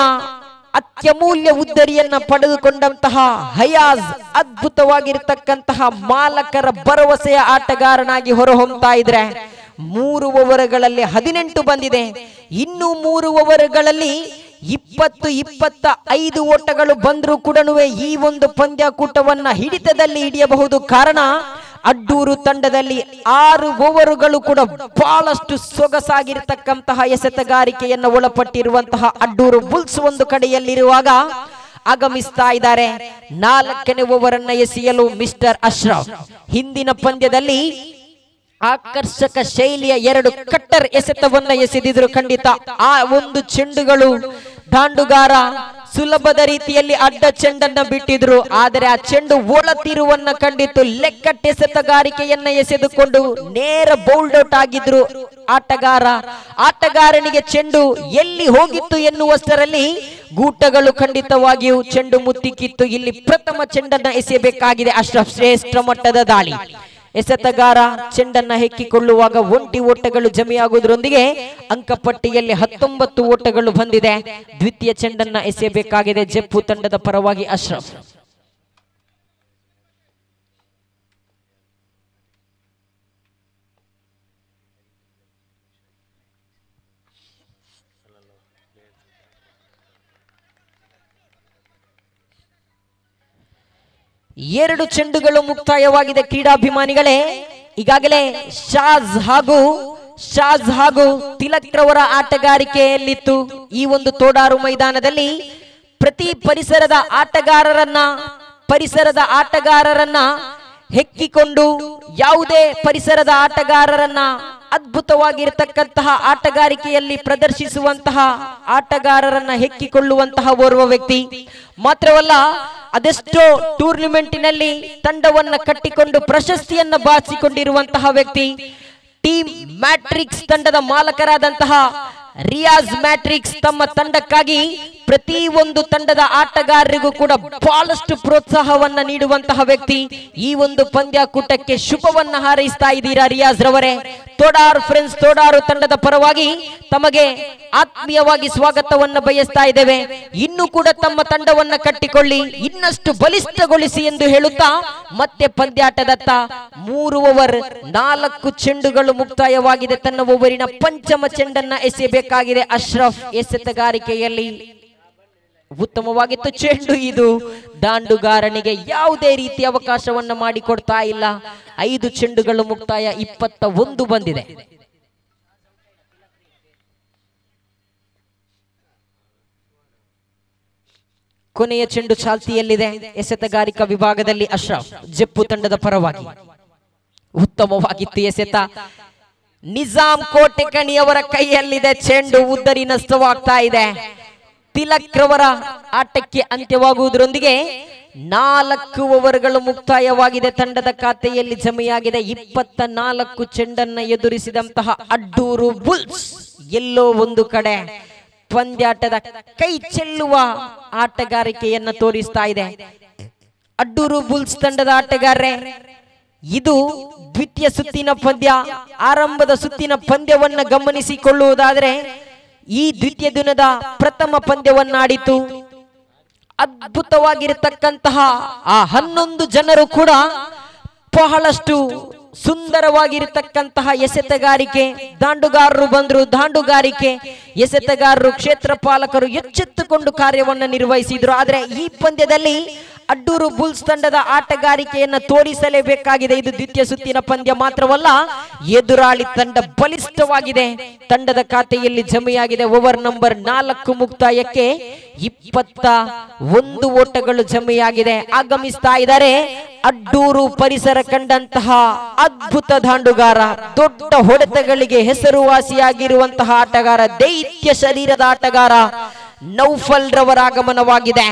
ಅತ್ಯಮೂಲ್ಯ ಉದ್ದರಿಯನ್ನ ಪಡೆದುಕೊಂಡಂತಹ ಹಯಾಜ್ ಅದ್ಭುತವಾಗಿರ್ತಕ್ಕಂತಹ ಮಾಲಕರ ಭರವಸೆಯ ಆಟಗಾರನಾಗಿ ಹೊರಹೊಮ್ತಾ ಇದ್ರೆ 3 ಓವರ್ಗಳಲ್ಲಿ 18 ಬಂದಿದೆ. ಇನ್ನು 3 ಓವರ್ಗಳಲ್ಲಿ 20-25 ಓಟಗಳು ಬಂದರೂ ಕೂಡ ಈ ಒಂದು ಪಂದ್ಯಾಕೂಟವನ್ನ ಹಿಡಿತದಲ್ಲಿ ಹಿಡಿಯಬಹುದು. ಕಾರಣ ಅಡ್ಡೂರು ತಂಡದಲ್ಲಿ 6 ಓವರುಗಳು ಕೂಡ ಬಹಳಷ್ಟು ಸೊಗಸಾಗಿರತಕ್ಕಂತಹ ಎಸೆತಗಾರಿಕೆಯನ್ನು ಒಳಪಟ್ಟಿರುವಂತಹ ಅಡ್ಡೂರು ಬುಲ್ಸ್ ಒಂದು ಕಡೆಯಲ್ಲಿರುವಾಗ ಆಗಮಿಸ್ತಾ ಇದ್ದಾರೆ. 4ನೇ ಓವರ್ ಅನ್ನ ಎಸೆಯಲು ಮಿಸ್ಟರ್ ಅಶ್ರಫ್. ಹಿಂದಿನ ಪಂದ್ಯದಲ್ಲಿ ಆಕರ್ಷಕ ಶೈಲಿಯ 2 ಕಟ್ಟರ್ ಎಸೆತವನ್ನ ಎಸೆದಿದ್ರು. ಖಂಡಿತ ಆ ಒಂದು ಚೆಂಡುಗಳು ದಾಂಡುಗಾರ ಸುಲಭದ ರೀತಿಯಲ್ಲಿ ಅಡ್ಡ ಚೆಂಡನ್ನ ಬಿಟ್ಟಿದ್ರು. ಆದರೆ ಆ ಚೆಂಡು ಒಳತಿರುವನ್ನ ಕಂಡಿತ್ತು. ಲೆಕ್ಕಟ್ಟೆಸೆತಗಾರಿಕೆಯನ್ನ ಎಸೆದುಕೊಂಡು ನೇರ ಬೌಲ್ಡ್ ಔಟ್ ಆಗಿದ್ರು ಆಟಗಾರನಿಗೆ ಚೆಂಡು ಎಲ್ಲಿ ಹೋಗಿತ್ತು ಎನ್ನುವಷ್ಟರಲ್ಲಿ ಗೂಟಗಳು ಖಂಡಿತವಾಗಿಯೂ ಚೆಂಡು ಮುತ್ತಿಕ್ಕಿತ್ತು. ಇಲ್ಲಿ ಪ್ರಥಮ ಚೆಂಡನ್ನ ಎಸೆಯಬೇಕಾಗಿದೆ ಅಶ್ರಫ್. ಶ್ರೇಷ್ಠ ಮಟ್ಟದ ದಾಳಿ. ಎಸೆತಗಾರ ಚೆಂಡನ್ನ ಹೆಕ್ಕಿಕೊಳ್ಳುವಾಗ 1 ಓಟಗಳು ಜಮೆಯಾಗುವುದರೊಂದಿಗೆ ಅಂಕಪಟ್ಟಿಯಲ್ಲಿ 19 ಓಟಗಳು ಬಂದಿದೆ. ದ್ವಿತೀಯ ಚೆಂಡನ್ನ ಎಸೆಯಬೇಕಾಗಿದೆ ಜಪ್ಪು ತಂಡದ ಪರವಾಗಿ ಅಶ್ರಫ್. ಎರಡು ಚೆಂಡುಗಳು ಮುಕ್ತಾಯವಾಗಿದೆ. ಕ್ರೀಡಾಭಿಮಾನಿಗಳೇ, ಈಗಾಗಲೇ ಶಾಜ್ ಹಾಗೂ ತಿಲಕ್ ರವರ ಆಟಗಾರಿಕೆಯಲ್ಲಿತ್ತು. ಈ ಒಂದು ತೋಡಾರು ಮೈದಾನದಲ್ಲಿ ಪ್ರತಿ ಪರಿಸರದ ಆಟಗಾರರನ್ನ ಹೆಕ್ಕಿಕೊಂಡು ಯಾವುದೇ ಪರಿಸರದ ಆಟಗಾರರನ್ನ ಅದ್ಭುತವಾಗಿರತಕ್ಕಂತಹ ಆಟಗಾರಿಕೆಯಲ್ಲಿ ಪ್ರದರ್ಶಿಸುವಂತಹ ಆಟಗಾರರನ್ನ ಹೆಕ್ಕಿಕೊಳ್ಳುವಂತಹ ಓರ್ವ ವ್ಯಕ್ತಿ ಮಾತ್ರವಲ್ಲ, ಅದೆಷ್ಟೋ ಟೂರ್ನಿಮೆಂಟಿನಲ್ಲಿ ತಂಡವನ್ನ ಕಟ್ಟಿಕೊಂಡು ಪ್ರಶಸ್ತಿಯನ್ನ ಬಾಚಿಕೊಂಡಿರುವಂತಹ ವ್ಯಕ್ತಿ. ಟೀಮ್ ಮ್ಯಾಟ್ರಿಕ್ಸ್ ತಂಡದ ಮಾಲಕರಾದಂತಹ ರಿಯಾಜ್ ಮ್ಯಾಟ್ರಿಕ್ಸ್ ತಮ್ಮ ತಂಡಕ್ಕಾಗಿ ಪ್ರತಿ ಒಂದು ತಂಡದ ಆಟಗಾರರಿಗೂ ಕೂಡ ಬಹಳಷ್ಟು ಪ್ರೋತ್ಸಾಹವನ್ನ ನೀಡುವಂತಹ ವ್ಯಕ್ತಿ. ಈ ಒಂದು ಪಂದ್ಯಾಕೂಟಕ್ಕೆ ಶುಭವನ್ನ ಹಾರೈಸ್ತಾ ಇದ್ದೀರಾ ರಿಯಾಜ್ ರವರೇ. ತೋಡಾರು ತಂಡದ ಪರವಾಗಿ ತಮಗೆ ಆತ್ಮೀಯವಾಗಿ ಸ್ವಾಗತವನ್ನ ಬಯಸ್ತಾ ಇದ್ದೇವೆ. ಇನ್ನು ಕೂಡ ತಮ್ಮ ತಂಡವನ್ನ ಕಟ್ಟಿಕೊಳ್ಳಿ, ಇನ್ನಷ್ಟು ಬಲಿಷ್ಠಗೊಳಿಸಿ ಎಂದು ಹೇಳುತ್ತಾ ಮತ್ತೆ ಪಂದ್ಯಾಟದತ್ತ 3 ಓವರ್ 4 ಚೆಂಡುಗಳು ಮುಕ್ತಾಯವಾಗಿದೆ. ತನ್ನ ಓವರಿನ ಪಂಚಮ ಚೆಂಡನ್ನ ಎಸೆಯಬೇಕಾಗಿದೆ ಅಶ್ರಫ್. ಎಸೆತಗಾರಿಕೆಯಲ್ಲಿ ಉತ್ತಮವಾಗಿತ್ತು ಚೆಂಡು. ಇದು ದಾಂಡುಗಾರನಿಗೆ ಯಾವುದೇ ರೀತಿಯ ಅವಕಾಶವನ್ನ ಮಾಡಿಕೊಡ್ತಾ ಇಲ್ಲ. 5 ಚೆಂಡುಗಳು ಮುಕ್ತಾಯ, 21 ಬಂದಿದೆ. ಕೊನೆಯ ಚೆಂಡು ಚಾಲ್ತಿಯಲ್ಲಿದೆ. ಎಸೆತಗಾರಿಕಾ ವಿಭಾಗದಲ್ಲಿ ಅಶ್ರಫ್ ಜಪ್ಪು ತಂಡದ ಪರವಾಗಿ ಉತ್ತಮವಾಗಿತ್ತು ಎಸೆತ. ನಿಜಾಂ ಕೋಟೆಕಣಿಯವರ ಕೈಯಲ್ಲಿದೆ ಚೆಂಡು. ಉದ್ದರಿ ನಷ್ಟವಾಗ್ತಾ ಇದೆ. ತಿಲಕ್ ರವರ ಆಟಕ್ಕೆ ಅಂತ್ಯವಾಗುವುದರೊಂದಿಗೆ 4 ಓವರ್ಗಳು ಮುಕ್ತಾಯವಾಗಿದೆ. ತಂಡದ ಖಾತೆಯಲ್ಲಿ ಜಮೆಯಾಗಿದೆ 24 ಚೆಂಡನ್ನ ಎದುರಿಸಿದಂತಹ ಅಡ್ಡೂರು ಬುಲ್ಸ್ ಎಲ್ಲೋ ಒಂದು ಕಡೆ ಪಂದ್ಯಾಟದ ಕೈ ಚೆಲ್ಲುವ ಆಟಗಾರಿಕೆಯನ್ನ ತೋರಿಸ್ತಾ ಇದೆ. ಅಡ್ಡೂರು ಬುಲ್ಸ್ ತಂಡದ ಆಟಗಾರರೇ, ಇದು ದ್ವಿತೀಯ ಸುತ್ತಿನ ಪಂದ್ಯ. ಆರಂಭದ ಸುತ್ತಿನ ಪಂದ್ಯವನ್ನ ಗಮನಿಸಿಕೊಳ್ಳುವುದಾದರೆ ಈ ದ್ವಿತೀಯ ದಿನದ ಪ್ರಥಮ ಪಂದ್ಯವನ್ನಾಡಿತು. ಅದ್ಭುತವಾಗಿರತಕ್ಕಂತಹ ಆ 11 ಜನರು ಕೂಡ ಬಹಳಷ್ಟು ಸುಂದರವಾಗಿರತಕ್ಕಂತಹ ಎಸೆತಗಾರಿಕೆ. ದಾಂಡುಗಾರರು ಬಂದರು, ದಾಂಡುಗಾರಿಕೆ, ಎಸೆತಗಾರರು, ಕ್ಷೇತ್ರ ಪಾಲಕರು ಎಚ್ಚೆತ್ತುಕೊಂಡು ಕಾರ್ಯವನ್ನು ನಿರ್ವಹಿಸಿದ್ರು. ಆದರೆ ಈ ಪಂದ್ಯದಲ್ಲಿ ಅಡ್ಡೂರು ಬುಲ್ಸ್ ತಂಡದ ಆಟಗಾರಿಕೆಯನ್ನ ತೋರಿಸಲೇಬೇಕಾಗಿದೆ. ಇದು ದ್ವಿತೀಯ ಸುತ್ತಿನ ಪಂದ್ಯ ಮಾತ್ರವಲ್ಲ, ಎದುರಾಳಿ ತಂಡ ಬಲಿಷ್ಠವಾಗಿದೆ. ತಂಡದ ಖಾತೆಯಲ್ಲಿ ಜಮೆಯಾಗಿದೆ ಓವರ್ ನಂಬರ್ 4 ಮುಕ್ತಾಯಕ್ಕೆ 21 ಓಟಗಳು ಜಮೆಯಾಗಿದೆ. ಆಗಮಿಸ್ತಾ ಇದ್ದಾರೆ ಅಡ್ಡೂರು ಪರಿಸರ ಕಂಡಂತಹ ಅದ್ಭುತ ದಾಂಡುಗಾರ, ದೊಡ್ಡ ಹೊಡೆತಗಳಿಗೆ ಹೆಸರುವಾಸಿಯಾಗಿರುವಂತಹ ಆಟಗಾರ, ದೈತ್ಯ ಶರೀರದ ಆಟಗಾರ ನೌಫಲ್ ರವರ ಆಗಮನವಾಗಿದೆ.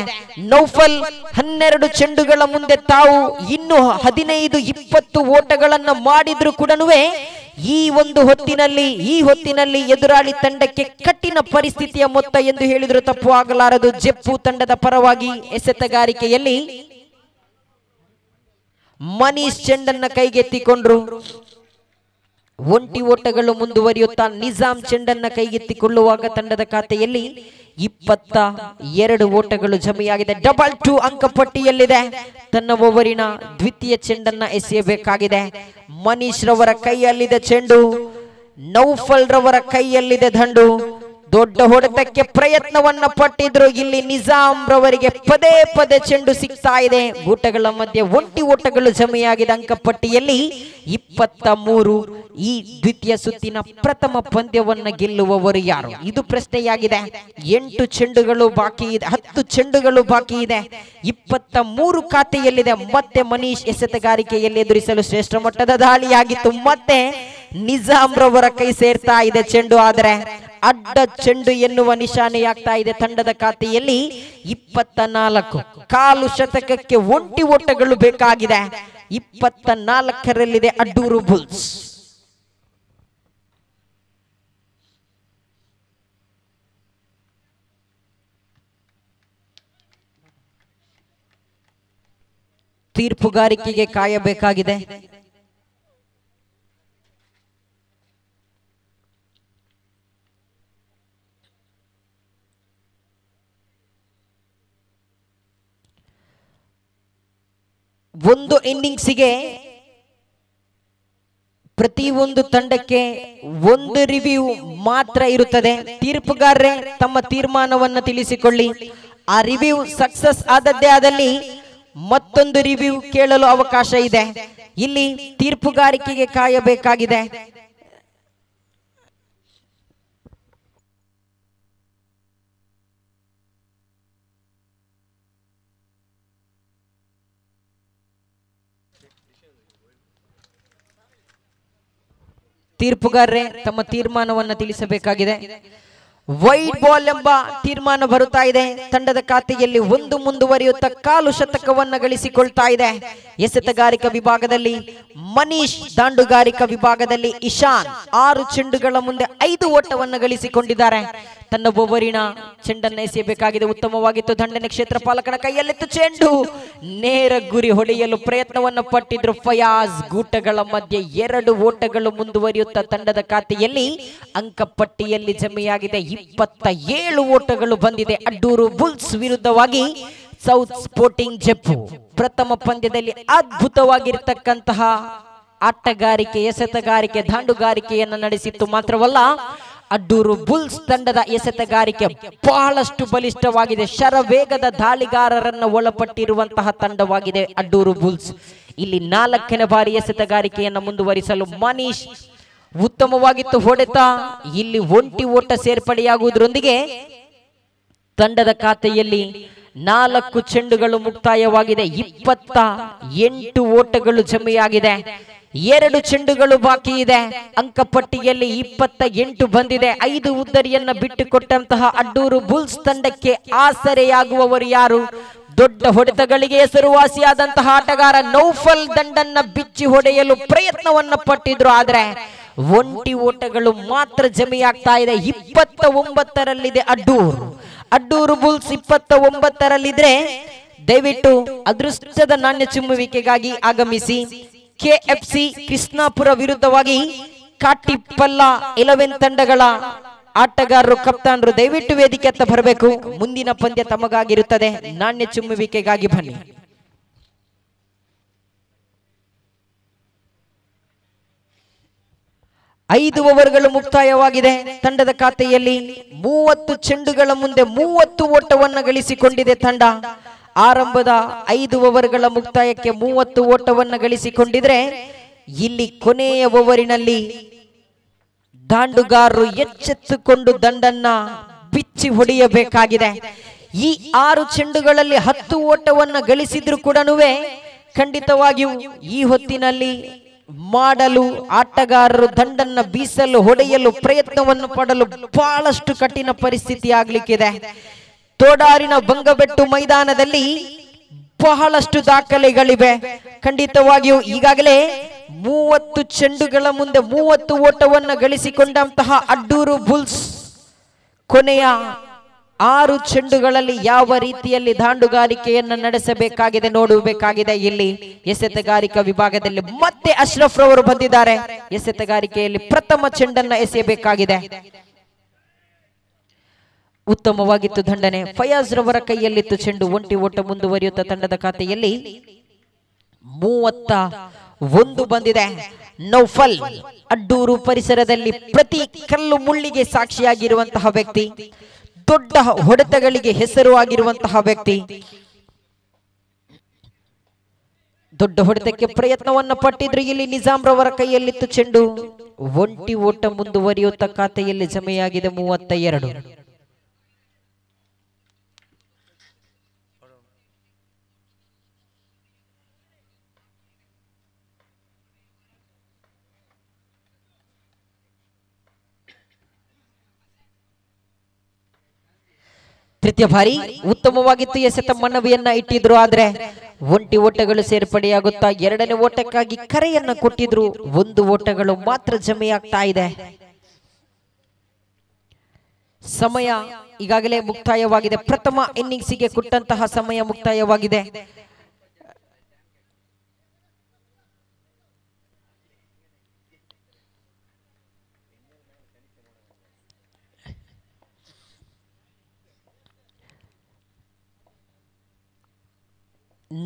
ನೌಫಲ್ 12 ಚೆಂಡುಗಳ ಮುಂದೆ ತಾವು ಇನ್ನು 15-20 ಓಟಗಳನ್ನ ಮಾಡಿದ್ರು ಕೂಡ ಈ ಹೊತ್ತಿನಲ್ಲಿ ಎದುರಾಳಿ ತಂಡಕ್ಕೆ ಕಠಿಣ ಪರಿಸ್ಥಿತಿಯ ಮೊತ್ತ ಎಂದು ಹೇಳಿದ್ರು ತಪ್ಪು ಆಗಲಾರದು. ಜಪ್ಪು ತಂಡದ ಪರವಾಗಿ ಎಸೆತಗಾರಿಕೆಯಲ್ಲಿ ಮನೀಶ್ ಚೆಂಡನ್ನ ಕೈಗೆತ್ತಿಕೊಂಡ್ರು. 1 ಓಟಗಳು ಮುಂದುವರಿಯುತ್ತಾ ನಿಜಾಂ ಚೆಂಡನ್ನ ಕೈಗೆತ್ತಿಕೊಳ್ಳುವಾಗ ತಂಡದ ಖಾತೆಯಲ್ಲಿ 22 ಓಟಗಳು ಜಮೆಯಾಗಿದೆ. 2 ಅಂಕಪಟ್ಟಿಯಲ್ಲಿದೆ. ತನ್ನ ಓವರಿನ ದ್ವಿತೀಯ ಚೆಂಡನ್ನ ಎಸೆಯಬೇಕಾಗಿದೆ. ಮನೀಶ್ ರವರ ಕೈಯಲ್ಲಿದೆ ಚೆಂಡು, ನೌಫಲ್ ರವರ ಕೈಯಲ್ಲಿದೆ ದಂಡು. ದೊಡ್ಡ ಹೊಡೆತಕ್ಕೆ ಪ್ರಯತ್ನವನ್ನ ಪಟ್ಟಿದ್ರು. ಇಲ್ಲಿ ನಿಜಾಮ್ ರವರಿಗೆ ಪದೇ ಪದೇ ಚೆಂಡು ಸಿಗ್ತಾ ಇದೆ. ಗೂಟಗಳ ಮಧ್ಯೆ ಒಂಟಿ ಓಟಗಳು ಜಮೆಯಾಗಿದೆ. ಅಂಕಪಟ್ಟಿಯಲ್ಲಿ 23. ಈ ದ್ವಿತೀಯ ಸುತ್ತಿನ ಪ್ರಥಮ ಪಂದ್ಯವನ್ನ ಗೆಲ್ಲುವವರು ಯಾರು? ಇದು ಪ್ರಶ್ನೆಯಾಗಿದೆ. 8 ಚೆಂಡುಗಳು ಬಾಕಿ ಇದೆ, 10 ಚೆಂಡುಗಳು ಬಾಕಿ ಇದೆ. 23 ಖಾತೆಯಲ್ಲಿದೆ. ಮತ್ತೆ ಮನೀಶ್ ಎಸೆತಗಾರಿಕೆಯಲ್ಲಿ ಎದುರಿಸಲು ಶ್ರೇಷ್ಠ ಮಟ್ಟದ ದಾಳಿಯಾಗಿತ್ತು. ಮತ್ತೆ ನಿಜಾಮ್ ರವರ ಕೈ ಸೇರ್ತಾ ಇದೆ ಚೆಂಡು. ಆದರೆ ಅಡ್ಡ ಚೆಂಡು ಎನ್ನುವ ನಿಶಾನೆಯಾಗ್ತಾ ಇದೆ ತಂಡದ ಖಾತೆಯಲ್ಲಿ. 24 ಕಾಲು ಶತಕಕ್ಕೆ ಒಂಟಿ ಓಟಗಳು ಬೇಕಾಗಿದೆ. 24ರಲ್ಲಿದೆ ಅಡ್ಡೂರು ಬುಲ್ಸ್. ತೀರ್ಪುಗಾರಿಕೆಗೆ ಕಾಯಬೇಕಾಗಿದೆ. ಒಂದು ಇನ್ನಿಂಗ್ಸಿಗೆ ಪ್ರತಿಯೊಂದು ತಂಡಕ್ಕೆ ಒಂದು ರಿವ್ಯೂ ಮಾತ್ರ ಇರುತ್ತದೆ. ತೀರ್ಪುಗಾರರೇ ತಮ್ಮ ತೀರ್ಮಾನವನ್ನು ತಿಳಿಸಿಕೊಳ್ಳಿ. ಆ ರಿವ್ಯೂ ಸಕ್ಸಸ್ ಆದದ್ದೇ ಆದಲ್ಲಿ ಮತ್ತೊಂದು ರಿವ್ಯೂ ಕೇಳಲು ಅವಕಾಶ ಇದೆ. ಇಲ್ಲಿ ತೀರ್ಪುಗಾರಿಕೆಗೆ ಕಾಯಬೇಕಾಗಿದೆ. ತೀರ್ಪುಗಾರರೇ ತಮ್ಮ ತೀರ್ಮಾನವನ್ನು ತಿಳಿಸಬೇಕಾಗಿದೆ. ವೈಡ್ ಬಾಲ್ ಎಂಬ ತೀರ್ಮಾನ ಬರುತ್ತಾ ಇದೆ. ತಂಡದ ಖಾತೆಯಲ್ಲಿ ಒಂದು ಮುಂದುವರಿಯುತ್ತಾ ಕಾಲು ಶತಕವನ್ನ ಗಳಿಸಿಕೊಳ್ತಾ ಇದೆ. ಎಸೆತಗಾರಿಕಾ ವಿಭಾಗದಲ್ಲಿ ಮನೀಶ್, ದಾಂಡುಗಾರಿಕಾ ವಿಭಾಗದಲ್ಲಿ ಇಶಾನ್ 6 ಚೆಂಡುಗಳ ಮುಂದೆ 5 ಓಟವನ್ನು ಗಳಿಸಿಕೊಂಡಿದ್ದಾರೆ. ತನ್ನ ಒಬ್ಬರಿನ ಚೆಂಡನ್ನು ಎಸೆಯಬೇಕಾಗಿದೆ. ಉತ್ತಮವಾಗಿತ್ತು. ದಂಡನೆ ಕ್ಷೇತ್ರಪಾಲಕನ ಕೈಯಲ್ಲಿತ್ತು ಚೆಂಡು. ನೇರ ಗುರಿ ಹೊಡೆಯಲು ಪ್ರಯತ್ನವನ್ನು ಪಟ್ಟಿದ್ರು ಫಯಾಜ್. ಗೂಟಗಳ ಮಧ್ಯೆ 2 ಓಟಗಳು ಮುಂದುವರಿಯುತ್ತಾ ತಂಡದ ಖಾತೆಯಲ್ಲಿ ಅಂಕಪಟ್ಟಿಯಲ್ಲಿ ಜಮೆಯಾಗಿದೆ. 27 ಓಟಗಳು ಬಂದಿದೆ ಅಡ್ಡೂರು ಬುಲ್ಸ್ ವಿರುದ್ಧವಾಗಿ ಸೌತ್ ಸ್ಪೋರ್ಟಿಂಗ್ ಜೆಪ್ಪು. ಪ್ರಥಮ ಪಂದ್ಯದಲ್ಲಿ ಅದ್ಭುತವಾಗಿರ್ತಕ್ಕಂತಹ ಆಟಗಾರಿಕೆ, ಎಸೆತಗಾರಿಕೆ, ದಾಂಡುಗಾರಿಕೆಯನ್ನು ನಡೆಸಿತ್ತು. ಮಾತ್ರವಲ್ಲ, ಅಡ್ಡೂರು ಬುಲ್ಸ್ ತಂಡದ ಎಸೆತಗಾರಿಕೆ ಬಹಳಷ್ಟು ಬಲಿಷ್ಠವಾಗಿದೆ. ಶರವೇಗದ ದಾಳಿಗಾರರನ್ನು ಒಳಪಟ್ಟಿರುವಂತಹ ತಂಡವಾಗಿದೆ ಅಡ್ಡೂರು ಬುಲ್ಸ್. ಇಲ್ಲಿ 4ನೇ ಬಾರಿ ಎಸೆತಗಾರಿಕೆಯನ್ನು ಮುಂದುವರಿಸಲು ಮನೀಶ್ ಉತ್ತಮವಾಗಿತ್ತು ಹೊಡೆತ. ಇಲ್ಲಿ ಒಂಟಿ ಓಟ ಸೇರ್ಪಡೆಯಾಗುವುದರೊಂದಿಗೆ ತಂಡದ ಖಾತೆಯಲ್ಲಿ 4 ಚೆಂಡುಗಳು ಮುಕ್ತಾಯವಾಗಿದೆ. 28 ಓಟಗಳು ಜಮೆಯಾಗಿದೆ. 2 ಚೆಂಡುಗಳು ಬಾಕಿ ಇದೆ. ಅಂಕಪಟ್ಟಿಯಲ್ಲಿ 28 ಬಂದಿದೆ. 5 ಉದ್ದರಿಯನ್ನ ಬಿಟ್ಟುಕೊಟ್ಟಂತಹ ಅಡ್ಡೂರು ಬುಲ್ಸ್ ತಂಡಕ್ಕೆ ಆಸರೆಯಾಗುವವರು ಯಾರು? ದೊಡ್ಡ ಹೊಡೆತಗಳಿಗೆ ಹೆಸರುವಾಸಿಯಾದಂತಹ ಆಟಗಾರ ನೌಫಲ್ ದಂಡನ್ನ ಬಿಚ್ಚಿ ಹೊಡೆಯಲು ಪ್ರಯತ್ನವನ್ನ ಪಟ್ಟಿದ್ರು. ಆದ್ರೆ ಒಂಟಿ ಓಟಗಳು ಮಾತ್ರ ಜಮೆಯಾಗ್ತಾ ಇದೆ. 29ರಲ್ಲಿದೆ ಅಡ್ಡೂರು ಬುಲ್ಸ್ 29ರಲ್ಲಿದ್ರೆ ದಯವಿಟ್ಟು ಅದೃಷ್ಟದ ನಾಣ್ಯ ಚಿಮ್ಮುವಿಕೆಗಾಗಿ ಆಗಮಿಸಿ. ಕೆಎಫ್ಸಿ ಕೃಷ್ಣಾಪುರ ವಿರುದ್ಧವಾಗಿ ಕಾಟಿಪಲ್ಲ 11 ತಂಡಗಳ ಆಟಗಾರರು, ಕಪ್ತಾನರು ದಯವಿಟ್ಟು ವೇದಿಕೆ ಹತ್ತ ಬರಬೇಕು. ಮುಂದಿನ ಪಂದ್ಯ ತಮಗಾಗಿರುತ್ತದೆ. ನಾಣ್ಯ ಚಿಮ್ಮುವಿಕೆಗಾಗಿ ಬನ್ನಿ. 5 ಓವರ್ಗಳು ಮುಕ್ತಾಯವಾಗಿದೆ. ತಂಡದ ಖಾತೆಯಲ್ಲಿ 30 ಚೆಂಡುಗಳ ಮುಂದೆ 30 ಓಟವನ್ನು ಗಳಿಸಿಕೊಂಡಿದೆ ತಂಡ. ಆರಂಭದ 5 ಓವರ್ಗಳ ಮುಕ್ತಾಯಕ್ಕೆ 30 ಓಟವನ್ನು ಗಳಿಸಿಕೊಂಡಿದ್ರೆ ಇಲ್ಲಿ ಕೊನೆಯ ಓವರಿನಲ್ಲಿ ದಾಂಡುಗಾರರು ಎಚ್ಚೆತ್ತುಕೊಂಡು ದಂಡನ್ನ ಬಿಚ್ಚಿ ಹೊಡೆಯಬೇಕಾಗಿದೆ. ಈ 6 ಚೆಂಡುಗಳಲ್ಲಿ 10 ಓಟವನ್ನು ಗಳಿಸಿದ್ರು ಕೂಡ ಖಂಡಿತವಾಗಿಯೂ ಈ ಹೊತ್ತಿನಲ್ಲಿ ಮಾಡಲು ಆಟಗಾರರು ದಂಡನ್ನ ಬೀಸಲು ಹೊಡೆಯಲು ಪ್ರಯತ್ನವನ್ನು ಪಡಲು ಬಹಳಷ್ಟು ಕಠಿಣ ಪರಿಸ್ಥಿತಿ ಆಗ್ಲಿಕ್ಕಿದೆ. ತೋಡಾರಿನ ಬಂಗಬೆಟ್ಟು ಮೈದಾನದಲ್ಲಿ ಬಹಳಷ್ಟು ದಾಖಲೆಗಳಿವೆ. ಖಂಡಿತವಾಗಿಯೂ ಈಗಾಗಲೇ 30 ಚೆಂಡುಗಳ ಮುಂದೆ 30 ಓಟವನ್ನು ಗಳಿಸಿಕೊಂಡಂತಹ ಅಡ್ಡೂರು ಬುಲ್ಸ್ ಕೊನೆಯ 6 ಚೆಂಡುಗಳಲ್ಲಿ ಯಾವ ರೀತಿಯಲ್ಲಿ ದಾಂಡುಗಾರಿಕೆಯನ್ನು ನಡೆಸಬೇಕಾಗಿದೆ ನೋಡಬೇಕಾಗಿದೆ. ಇಲ್ಲಿ ಎಸೆತಗಾರಿಕಾ ವಿಭಾಗದಲ್ಲಿ ಮತ್ತೆ ಅಶ್ರಫ್ ರವರು ಬಂದಿದ್ದಾರೆ. ಎಸೆತಗಾರಿಕೆಯಲ್ಲಿ ಪ್ರಥಮ ಚೆಂಡನ್ನ ಎಸೆಯಬೇಕಾಗಿದೆ. ಉತ್ತಮವಾಗಿತ್ತು ದಂಡನೆ. ಫಯಾಜ್ ರವರ ಕೈಯಲ್ಲಿತ್ತು ಚೆಂಡು. ಒಂಟಿ ಓಟ ಮುಂದುವರಿಯುತ್ತಾ ತಂಡದ ಖಾತೆಯಲ್ಲಿ 31 ಬಂದಿದೆ. ನೌಫಲ್ ಅಡ್ಡೂರು ಪರಿಸರದಲ್ಲಿ ಪ್ರತಿ ಕಲ್ಲು ಮುಳ್ಳಿಗೆ ಸಾಕ್ಷಿಯಾಗಿರುವಂತಹ ವ್ಯಕ್ತಿ, ದೊಡ್ಡ ಹೊಡೆತಗಳಿಗೆ ಹೆಸರುವಾಗಿರುವಂತಹ ವ್ಯಕ್ತಿ. ದೊಡ್ಡ ಹೊಡೆತಕ್ಕೆ ಪ್ರಯತ್ನವನ್ನ ಪಟ್ಟಿದ್ರು. ಇಲ್ಲಿ ನಿಜಾಮ್ ರವರ ಕೈಯಲ್ಲಿತ್ತು ಚೆಂಡು. ಒಂಟಿ ಓಟ ಮುಂದುವರಿಯುತ್ತಾ ಖಾತೆಯಲ್ಲಿ ಜಮೆಯಾಗಿದೆ 32. ತೃತೀಯ ಬಾರಿ ಉತ್ತಮವಾಗಿತ್ತು ಎಸೆತ ಮನವಿಯನ್ನ ಇಟ್ಟಿದ್ರು. ಆದ್ರೆ ಒಂಟಿ ಓಟಗಳು ಸೇರ್ಪಡೆಯಾಗುತ್ತಾ ಎರಡನೇ ಓಟಕ್ಕಾಗಿ ಕರೆಯನ್ನ ಕೊಟ್ಟಿದ್ರು. 1 ಓಟಗಳು ಮಾತ್ರ ಜಮೆಯಾಗ್ತಾ ಇದೆ. ಸಮಯ ಈಗಾಗಲೇ ಮುಕ್ತಾಯವಾಗಿದೆ. ಪ್ರಥಮ ಇನ್ನಿಂಗ್ಸಿಗೆ ಕೊಟ್ಟಂತಹ ಸಮಯ ಮುಕ್ತಾಯವಾಗಿದೆ.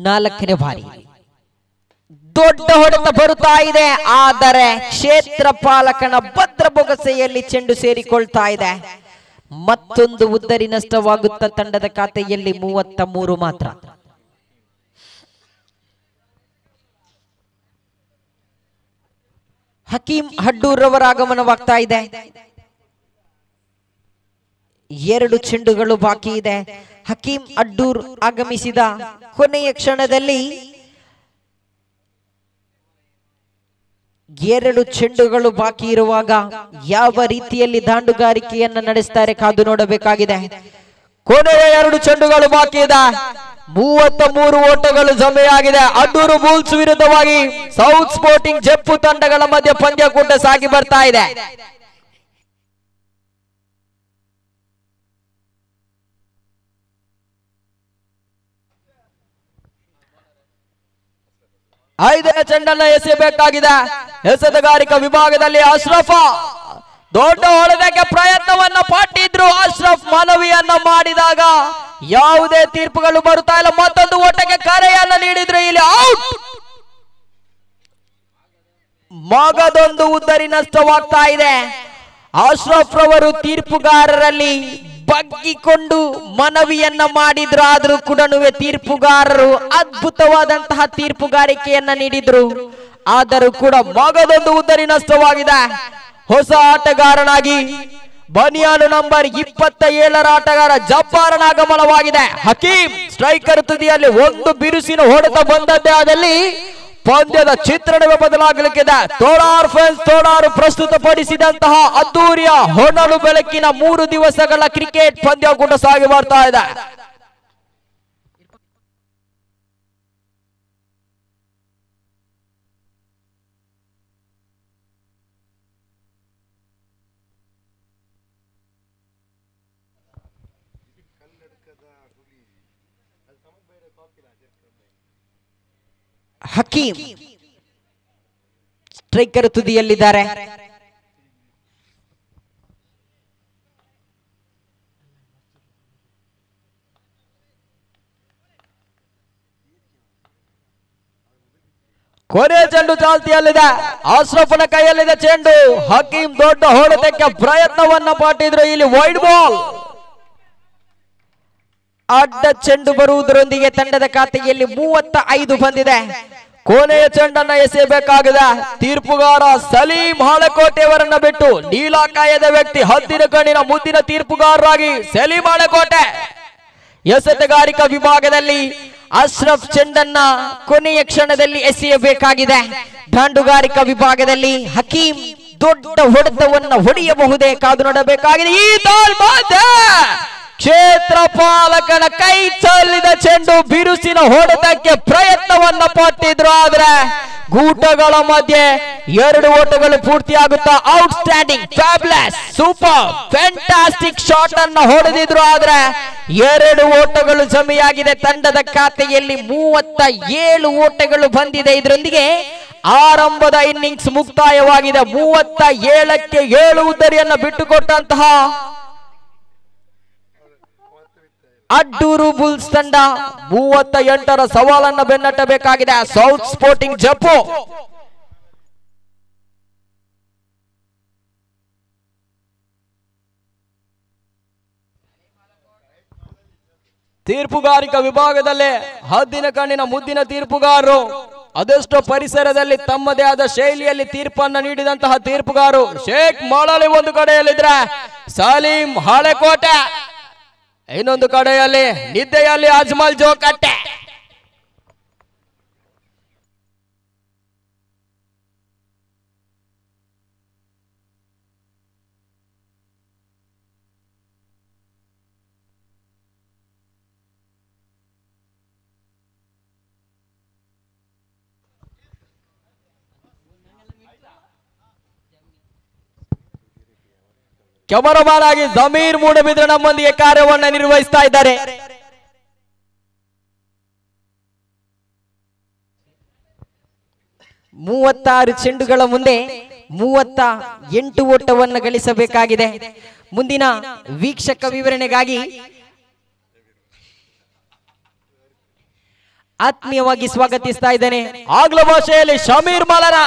ನಾಲ್ಕನೇ ಬಾರಿ ದೊಡ್ಡ ಹೊಡೆತ ಬರುತ್ತಾ ಇದೆ. ಆದರೆ ಕ್ಷೇತ್ರ ಪಾಲಕನ ಭದ್ರ ಬೊಗಸೆಯಲ್ಲಿ ಚೆಂಡು ಸೇರಿಕೊಳ್ತಾ ಇದೆ. ಮತ್ತೊಂದು ಉದ್ದರಿ ನಷ್ಟವಾಗುತ್ತಾ ತಂಡದ ಖಾತೆಯಲ್ಲಿ 33 ಮಾತ್ರ. ಹಕೀಂ ಹಡ್ಡೂರ್ ಅವರ ಆಗಮನವಾಗ್ತಾ ಇದೆ. 2 ಚೆಂಡುಗಳು ಬಾಕಿ ಇದೆ. ಹಕೀಂ ಅಡ್ಡೂರ್ ಆಗಮಿಸಿದ ಕೊನೆಯ ಕ್ಷಣದಲ್ಲಿ 2 ಚೆಂಡುಗಳು ಬಾಕಿ ಇರುವಾಗ ಯಾವ ರೀತಿಯಲ್ಲಿ ದಾಂಡುಗಾರಿಕೆಯನ್ನ ನಡೆಸ್ತಾರೆ ಕಾದು ನೋಡಬೇಕಾಗಿದೆ. ಕೊನೆಯ 2 ಚೆಂಡುಗಳು ಬಾಕಿ ಇದೆ. 33 ಓಟಗಳು ಜಮೆಯಾಗಿದೆ. ಅಡ್ಡೂರು ಬುಲ್ಸ್ ವಿರುದ್ಧವಾಗಿ ಸೌತ್ ಸ್ಪೋರ್ಟಿಂಗ್ ಜಪ್ಪು ತಂಡಗಳ ಮಧ್ಯೆ ಪಂದ್ಯಕೂಟ ಸಾಗಿ ಬರ್ತಾ ಇದೆ. ಐದನೇ ಚೆಂಡನ್ನ ಎಸೆಯಬೇಕಾಗಿದೆ. ಎಸೆತಗಾರಿಕಾ ವಿಭಾಗದಲ್ಲಿ ಅಶ್ರಫ ದೊಡ್ಡ ಹೊಡೆತಕ್ಕೆ ಪ್ರಯತ್ನವನ್ನ ಪಟ್ಟಿದ್ರು. ಅಶ್ರಫ್ ಮನವಿಯನ್ನ ಮಾಡಿದಾಗ ಯಾವುದೇ ತೀರ್ಪುಗಳು ಬರುತ್ತಾ ಇಲ್ಲ. ಮತ್ತೊಂದು ಓಟಕ್ಕೆ ಕರೆಯನ್ನ ನೀಡಿದ್ರು. ಇಲ್ಲಿ ಔಟ್. ಮಗದೊಂದು ಉದ್ದರಿ ನಷ್ಟವಾಗ್ತಾ ಇದೆ. ಅಶ್ರಫ್ ರವರು ತೀರ್ಪುಗಾರರಲ್ಲಿ ಬಗ್ಗಿಕೊಂಡು ಮನವಿಯನ್ನ ಮಾಡಿದ್ರು. ಆದ್ರೂ ಕೂಡ ತೀರ್ಪುಗಾರರು ಅದ್ಭುತವಾದಂತಹ ತೀರ್ಪುಗಾರಿಕೆಯನ್ನ ನೀಡಿದ್ರು. ಆದರೂ ಕೂಡ ಮಗದೊಂದು ಉದ್ದರಿ ನಷ್ಟವಾಗಿದೆ. ಹೊಸ ಆಟಗಾರನಾಗಿ ಬನಿಯಾನು ನಂಬರ್ 27 ಆಟಗಾರ ಜಬ್ಬಾರನ ಆಗಮನವಾಗಿದೆ. ಹಕೀಂ ಸ್ಟ್ರೈಕರ್ ತುದಿಯಲ್ಲಿ ಒಂದು ಬಿರುಸಿನ ಹೊಡೆತ ಬಂದದ್ದೇ ಆದಲ್ಲಿ ಪಂದ್ಯದ ಚಿತ್ರಣವೇ ಬದಲಾಗಲಿಕ್ಕಿದೆ. ತೋಡಾರ್ ಫ್ಯಾನ್ಸ್ ತೋಡಾರು ಪ್ರಸ್ತುತಪಡಿಸಿದಂತಹ ಅದ್ದೂರಿಯ ಹೊನಲು ಬೆಳಕಿನ 3 ದಿವಸಗಳ ಕ್ರಿಕೆಟ್ ಪಂದ್ಯಕೂಟ ಸಾಗಿ ಬರ್ತಾ ಇದೆ. ಹಕೀಂ ಸ್ಟ್ರೈಕರ್ ತುದಿಯಲ್ಲಿದ್ದಾರೆ. ಕೊನೆ ಚೆಂಡು ಚಾಲ್ತಿಯಲ್ಲಿದೆ. ಅಶ್ರಫನ ಕೈಯಲ್ಲಿದೆ ಚೆಂಡು. ಹಕೀಂ ದೊಡ್ಡ ಹೊಡೆತಕ್ಕೆ ಪ್ರಯತ್ನವನ್ನ ಪಟ್ಟಿದ್ರು. ಇಲ್ಲಿ ವೈಡ್ ಬಾಲ್. ಅಡ್ಡ ಚೆಂಡು ಬರುವುದರೊಂದಿಗೆ ತಂಡದ ಖಾತೆಯಲ್ಲಿ 35 ಬಂದಿದೆ. ಕೊನೆಯ ಚೆಂಡನ್ನ ಎಸೆಯಬೇಕಾಗಿದೆ. ತೀರ್ಪುಗಾರ ಸಲೀಂ ಹಾಳೆಕೋಟೆಯವರನ್ನ ಬಿಟ್ಟು ನೀಲಾಕಾಯದ ವ್ಯಕ್ತಿ ಹದ್ದಿನ ಕಣ್ಣಿನ ಮುದ್ದಿನ ತೀರ್ಪುಗಾರರಾಗಿ ಸಲೀಂ ಹಾಳೆಕೋಟೆ. ಎಸೆತಗಾರಿಕಾ ವಿಭಾಗದಲ್ಲಿ ಅಶ್ರಫ್ ಚೆಂಡನ್ನ ಕೊನೆಯ ಕ್ಷಣದಲ್ಲಿ ಎಸೆಯಬೇಕಾಗಿದೆ. ದಾಂಡುಗಾರಿಕಾ ವಿಭಾಗದಲ್ಲಿ ಹಕೀಂ ದೊಡ್ಡ ಹೊಡೆತವನ್ನ ಹೊಡೆಯಬಹುದೇ ಕಾದು ನೋಡಬೇಕಾಗಿದೆ. ಈ ಬಾಲ್ ಕ್ಷೇತ್ರ ಪಾಲಕನ ಕೈ ಚೆಲ್ಲಿದ ಚೆಂಡು ಬಿರುಸಿನ ಹೊಡೆತಕ್ಕೆ ಪ್ರಯತ್ನವನ್ನ ಪಟ್ಟಿದ್ರು. ಆದ್ರೆ ಗೂಟಗಳ ಮಧ್ಯೆ 2 ಓಟಗಳು ಪೂರ್ತಿಯಾಗುತ್ತಾ outstanding fabulous super fantastic shot ಅನ್ನ ಹೊಡೆದಿದ್ರು. ಆದ್ರೆ 2 ಓಟಗಳು ಜಮೆಯಾಗಿದೆ. ತಂಡದ ಖಾತೆಯಲ್ಲಿ 37 ಓಟಗಳು ಬಂದಿದೆ. ಇದರೊಂದಿಗೆ ಆರಂಭದ ಇನ್ನಿಂಗ್ಸ್ ಮುಕ್ತಾಯವಾಗಿದೆ. 37ಕ್ಕೆ 7 ಉದ್ದರಿಯನ್ನ ಬಿಟ್ಟುಕೊಟ್ಟಂತಹ ಅಡ್ಡೂರು ಬುಲ್ಸ್ ತಂಡ 38ರ ಸವಾಲನ್ನ ಬೆನ್ನಟ್ಟಬೇಕಾಗಿದೆ. ಸೌತ್ ಸ್ಪೋರ್ಟಿಂಗ್ ಜಪ್ಪು ತೀರ್ಪುಗಾರಿಕಾ ವಿಭಾಗದಲ್ಲಿ ಹದ್ದಿನ ಕಣ್ಣಿನ ಮುದ್ದಿನ ತೀರ್ಪುಗಾರರು, ಅದೆಷ್ಟೋ ಪರಿಸರದಲ್ಲಿ ತಮ್ಮದೇ ಆದ ಶೈಲಿಯಲ್ಲಿ ತೀರ್ಪನ್ನು ನೀಡಿದಂತಹ ತೀರ್ಪುಗಾರರು ಶೇಖ್ ಮಳಲಿ ಒಂದು ಕಡೆಯಲ್ಲಿದ್ರೆ ಸಲೀಂ ಹಳೆಕೋಟೆ, ಇನ್ನೊಂದು ಕಡೆಯಲ್ಲಿ ನಿದ್ದೆಯಲ್ಲಿ ಅಜ್ಮಲ್ ಜೋಕಟ್ಟೆ. ಕ್ಯಾಮರಾಮನ್ ಆಗಿ ಜಮೀರ್ ಮೂಡಬಿದ್ರೆ ನಮ್ಮೊಂದಿಗೆ ಕಾರ್ಯವನ್ನು ನಿರ್ವಹಿಸ್ತಾ ಇದ್ದಾರೆ. ಮೂವತ್ತಾರು ಚೆಂಡುಗಳ ಮುಂದೆ 38 ಓಟವನ್ನು ಗಳಿಸಬೇಕಾಗಿದೆ. ಮುಂದಿನ ವೀಕ್ಷಕ ವಿವರಣೆಗಾಗಿ ಆತ್ಮೀಯವಾಗಿ ಸ್ವಾಗತಿಸ್ತಾ ಇದ್ದೇನೆ ಆಂಗ್ಲ ಭಾಷೆಯಲ್ಲಿ Shameer ಮಲನ.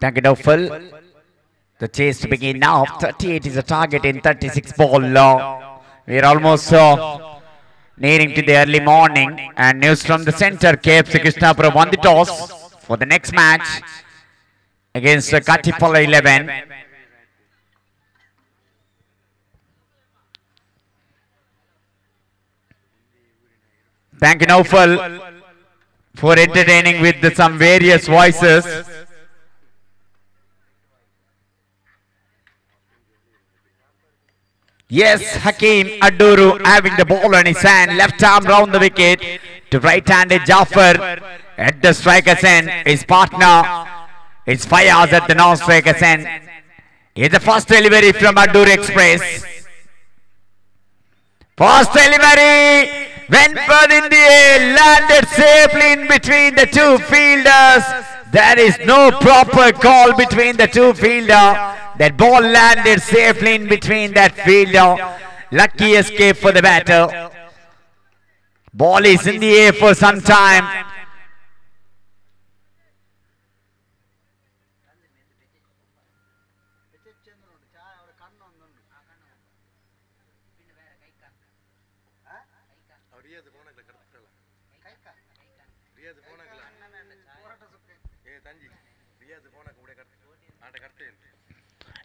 Thank you, Naufal. The chase to begin now. 38 is the target in 36 ball. We're almost nearing to the early morning. And news from the center. KFC Krishnapura won the toss for the next match against the Kattipalla 11. Thank you, Naufal, for entertaining with some various voices. Yes, Hakeem Aduru having the ball on his hand, left arm round the wicket to right-handed Jafar at the striker's end. His partner is Fayaz at the non-striker's end. Here's the first delivery from Aduru Express. First delivery went further in the air, landed safely in between the two fielders. There is no proper call between the two fielders. That ball landed safely in between that fielder. Lucky escape for the batter. Ball is in the air for some time.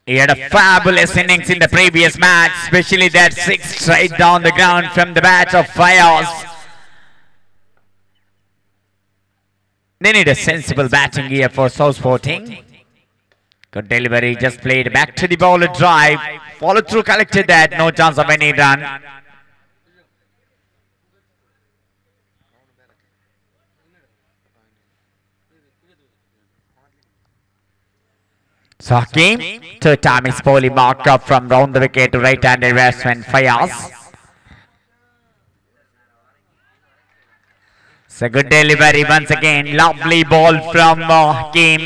He had a fabulous innings in the previous match, especially that 6 straight down the ground from the bat of Fayaz. They need a sensible batting here for South Sporting. Good delivery, just played back to the bowler drive. Follow through, collected that, no chance of any run. So Hakeem, third time is poorly marked up from round the wicket to right-handed batsman Fayaz. It's a good delivery once again. Lovely ball from Hakeem.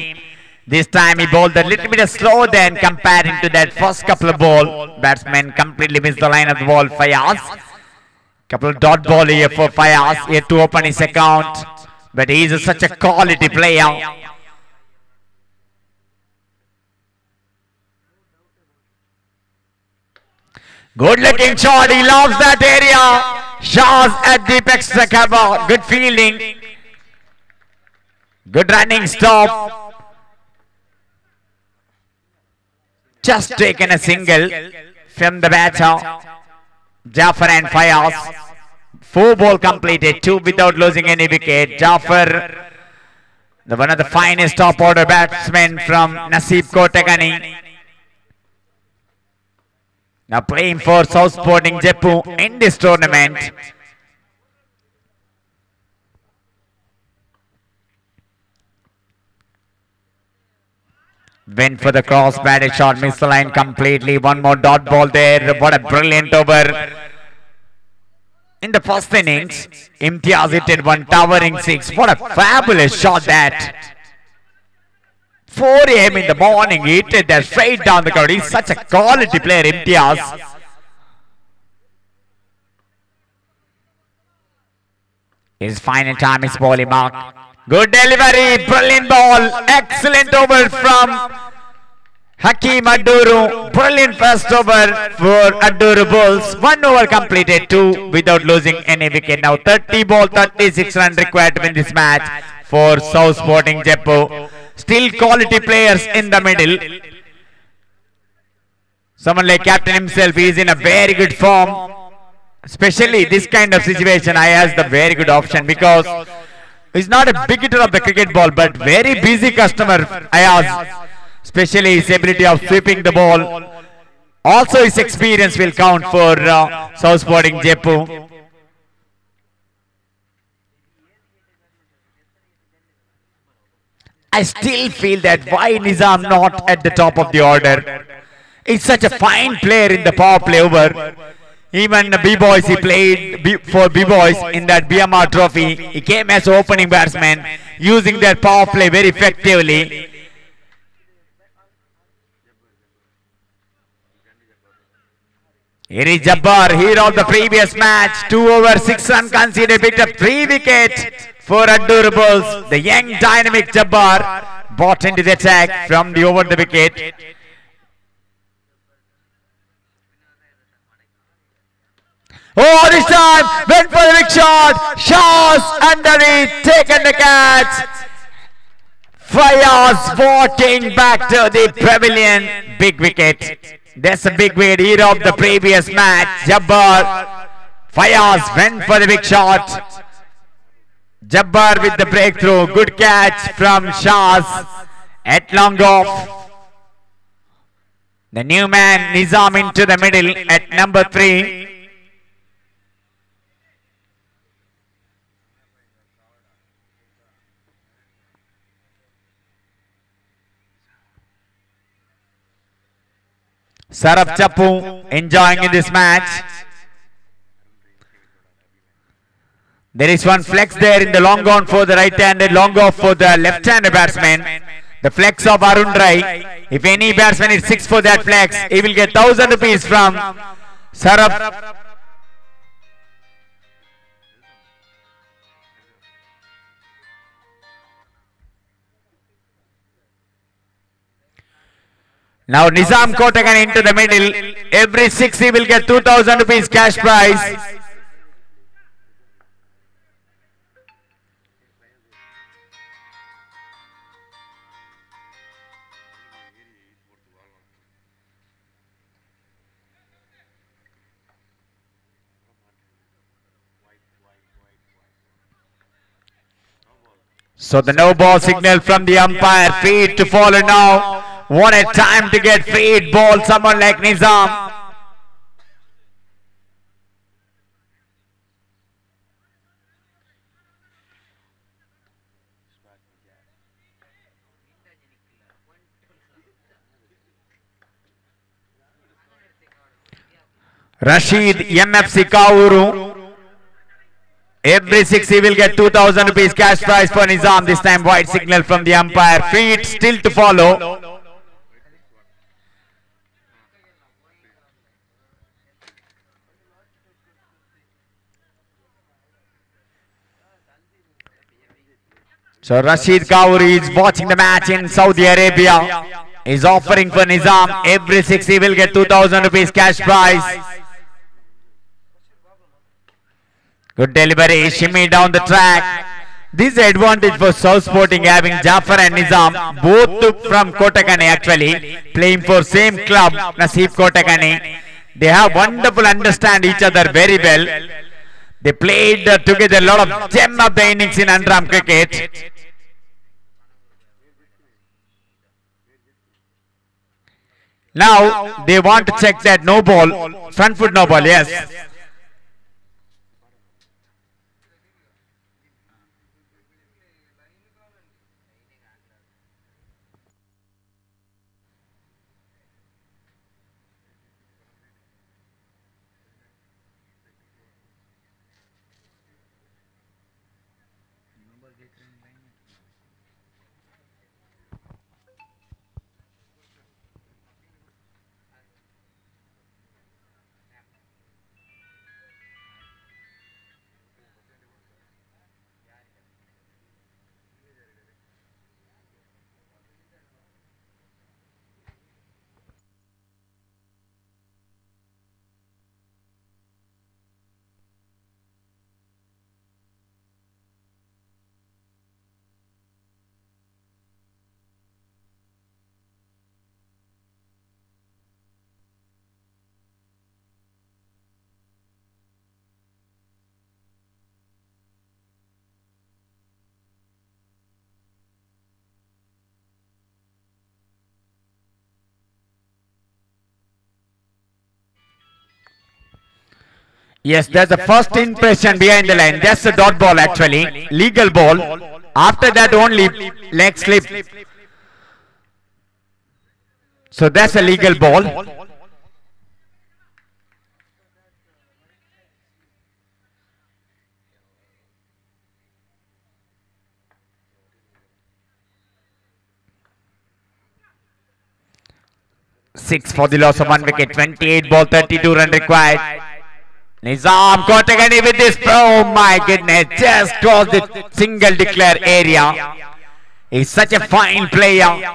This time he bowled a little bit slow than comparing to that first couple of ball. Batsman completely missed the line of the ball. Fayaz. Couple of dot ball here for Fayaz. Here to open his account. But he is such a quality player. Good looking shot. He loves that area. Shah's at deep extra cover. Good fielding. Good running stop. Just taken a single from the batter. Jafar and Fayaz. 4 ball completed. 2 without losing any wicket. Jafar, one of the finest top order batsmen from Naseeb Kotagani. Now playing for South Sporting Jaipur in this tournament. Went for the cross, batted shot, missed the line completely. One more dot ball there. What a brilliant over. In the first innings, Imtiaz hit one towering 6. What a fabulous shot that. 4 a.m. in the morning, he hit that straight down the ground. He's such a quality player, Imtiaz. His final time is bowling mark. Good delivery, brilliant ball, excellent over from Hakeem Aduru. Brilliant first over for Aduru Bulls. 1 over completed, 2 without losing any wicket. Now 30 ball, 36 run required to win this match for South Sporting Jaipur. Still quality players in the middle. Someone like captain himself, he is in a very good form. Especially this kind of situation, I ask the very good option because he's not a big hitter of the cricket ball, but very busy customer, Ayaz. Especially his ability of sweeping the ball. Also his experience will count for South Sporting Jaipur. I still feel that why Nizam not at the top of the order. He's such a fine player in the power play over. Even the B-Boys, he played for B-Boys in that BMR trophy. He came as an opening batsman, using that power play very effectively. Here is Jabbar, hero of the previous match. 2 over 6 run conceded, picked up 3 wickets for Aduru Bulls. The young dynamic Jabbar brought into the attack from the over the wicket. Oh, this time went for the big shot. Shah's underneath, taken the catch. Fayaz walking back to the pavilion. Big wicket. That's a big wicket. Hero of the previous match. Jabbar. Fayaz went for the big shot. Jabbar with the breakthrough. Good catch from Shah's at long off. The new man Nizam into the middle at number 3. Sarab Chapu enjoying in this match. There is one flex there in the long on for the right-handed, long off for the left-handed batsman. The flex of Arun Rai. If any batsman is 6 for that flex, he will get 1,000 rupees from Sarab. Now Nizam Kotagan into the middle. Every 6 he will get 2,000 rupees cash prize. So the no ball signal from the umpire. Feed to follow now. What a time to get feed ball, someone like Nizam. Rashid MFC Kauru. Every 6 he will get 2000 rupees cash prize for Nizam. This time white signal from the umpire. Free hit still to follow. So Rashid Kauri is watching the match in Saudi Arabia. Is offering for Nizam. Every 6 he will get 2000 rupees cash prize. Good delivery, shimmy down the track. This is the advantage for South Sporting having Jafar and Nizam, both from Kotakane actually, playing for same club, Naseeb Kotakane. They have wonderful understand each other very well. They played together a lot of gem of the innings in under-arm cricket. Now they want to check that no ball, front foot no ball, yes. Yes, that's the first impression behind the line. That's the dot ball actually. Legal ball. After that only leg slip. So that's a legal ball. Six for the loss of 1 wicket. 28 ball, 32 run required. Nizam Kotakane with this, oh my goodness, just crossed the single declare area. He's such a fine player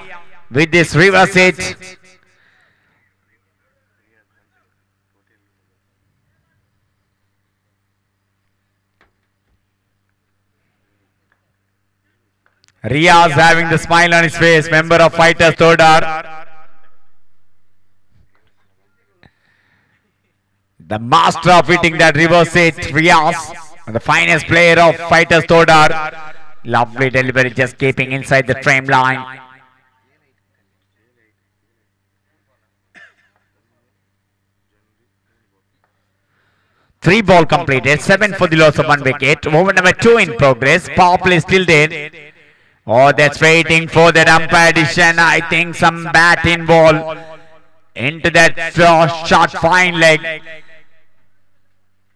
with this reverse hit. Riaz having the smile on his face, member of Fighters Todar. The master of hitting that reverse hit, Riaz, the finest player of Fighters Todar. Lovely delivery, just keeping inside the frame line. Three ball completed, 7 for the loss of 1 wicket. Over number 2 in progress. Power play still there. Oh, that's waiting for that umpire decision. I think some bat in ball into that short fine leg.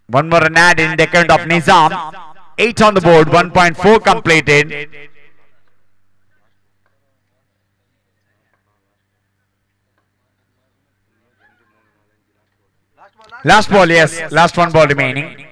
One more run added in the account of Nizam. 8 on the board, 1.4 completed. Last ball, yes. Last one ball remaining.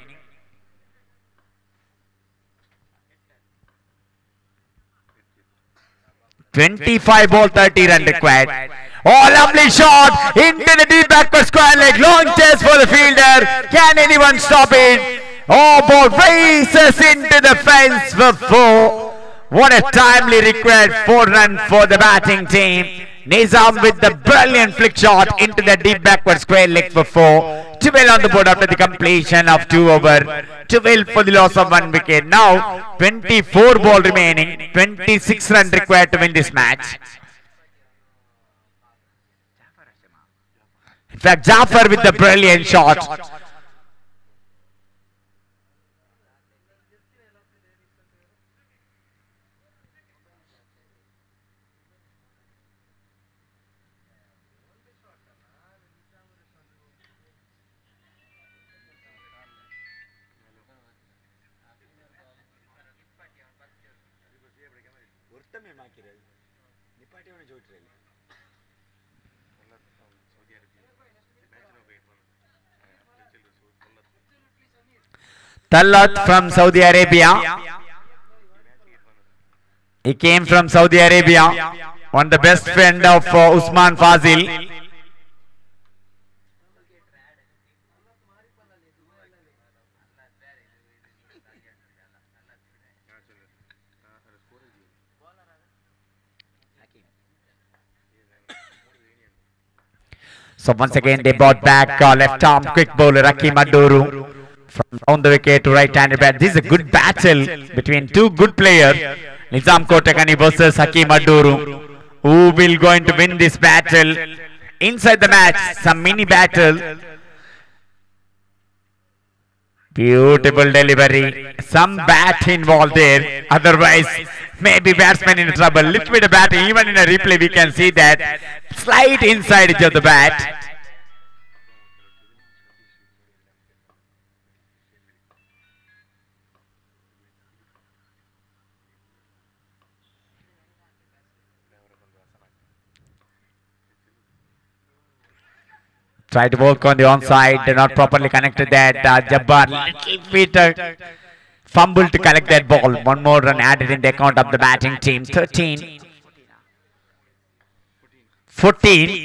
.25 ball, 30 run required. Oh, lovely shot into the deep backward square leg. Long chase for the fielder. Can anyone stop it? Oh, ball races into the fence for 4. What a timely required 4 run for the batting team. Nizam with the brilliant flick shot into the deep backward square leg for 4. 12 on the board after the completion of 2 over. 12 for the loss of 1 wicket. Now 24 ball remaining. 26 run required to win this match. In fact, Jafar with the brilliant shot. Talat from Saudi Arabia. He came from Saudi Arabia, one of the best friend of Usman Fazil. So once again they brought back left arm quick bowler Hakeem Adoru from down the wicket to right-handed bat. This is a good battle between two good players, Nizam Kotakani versus Hakeem Adoru. Who will going to win this battle? Inside the match, some mini battle. Beautiful delivery. Some bat involved there. Otherwise, maybe batsman in trouble. Little bit of batting. Even in a replay, we can see that slight inside edge of the bat. Try to work on the onside, not properly connected that. Jabbar little bit fumble to collect that ball. One more run added in the account of the batting team. 13. 14.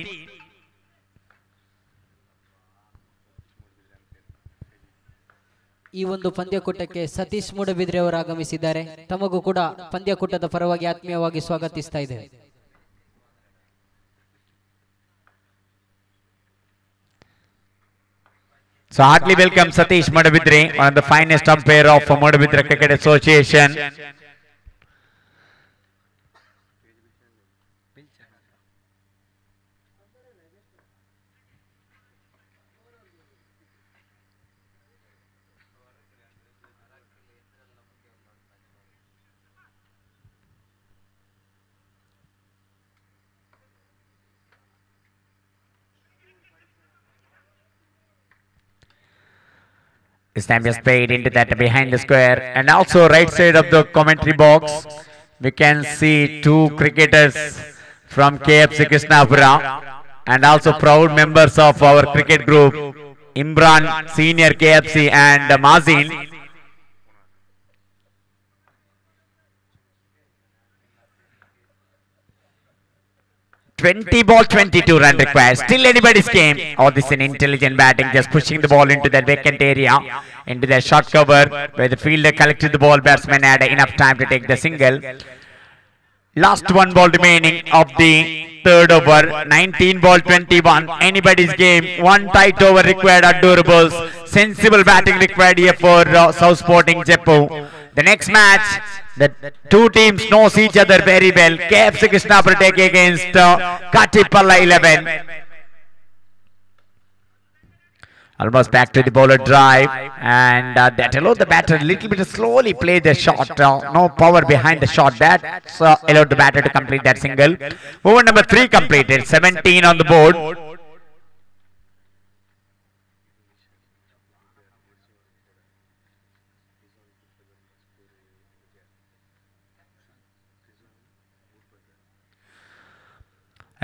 ಈ ಒಂದು ಪಂದ್ಯಕೂಟಕ್ಕೆ ಸತೀಶ್ ಮೂಡಬಿದ್ರೆ ಅವರು ಆಗಮಿಸಿದ್ದಾರೆ. ತಮಗೂ ಕೂಡ ಪಂದ್ಯಕೂಟದ ಪರವಾಗಿ ಆತ್ಮೀಯವಾಗಿ ಸ್ವಾಗತಿಸ್ತಾ ಇದ್ದೇವೆ. So heartily welcome Satish Modabidre, one of the finest umpire of Modabidre Cricket Association. This time is played into that behind the square, and also right side of the commentary box we can see two cricketers from KFC Krishnapura and also proud members of our cricket group, Imran Senior KFC and Mazin. 20 ball 22 run required. Still anybody's game. Oh, this is an intelligent batting, just pushing the ball into that vacant area, into that short cover where the fielder collected the ball. Batsman had enough time to take the single. Last one ball remaining of the third over. 19 ball 21. Anybody's game. One tight over required. Adorables. Sensible batting required here for South Sporting Jaipur. The next match, the two teams knows each other very well. KFC Krishnapura take against Katipalla 11. Almost back to the bowler drive, and that allowed the batter a little bit to slowly play the shot. No power behind the shot. That's allowed the batter to complete that single. Over number 3 completed. 17 on the board.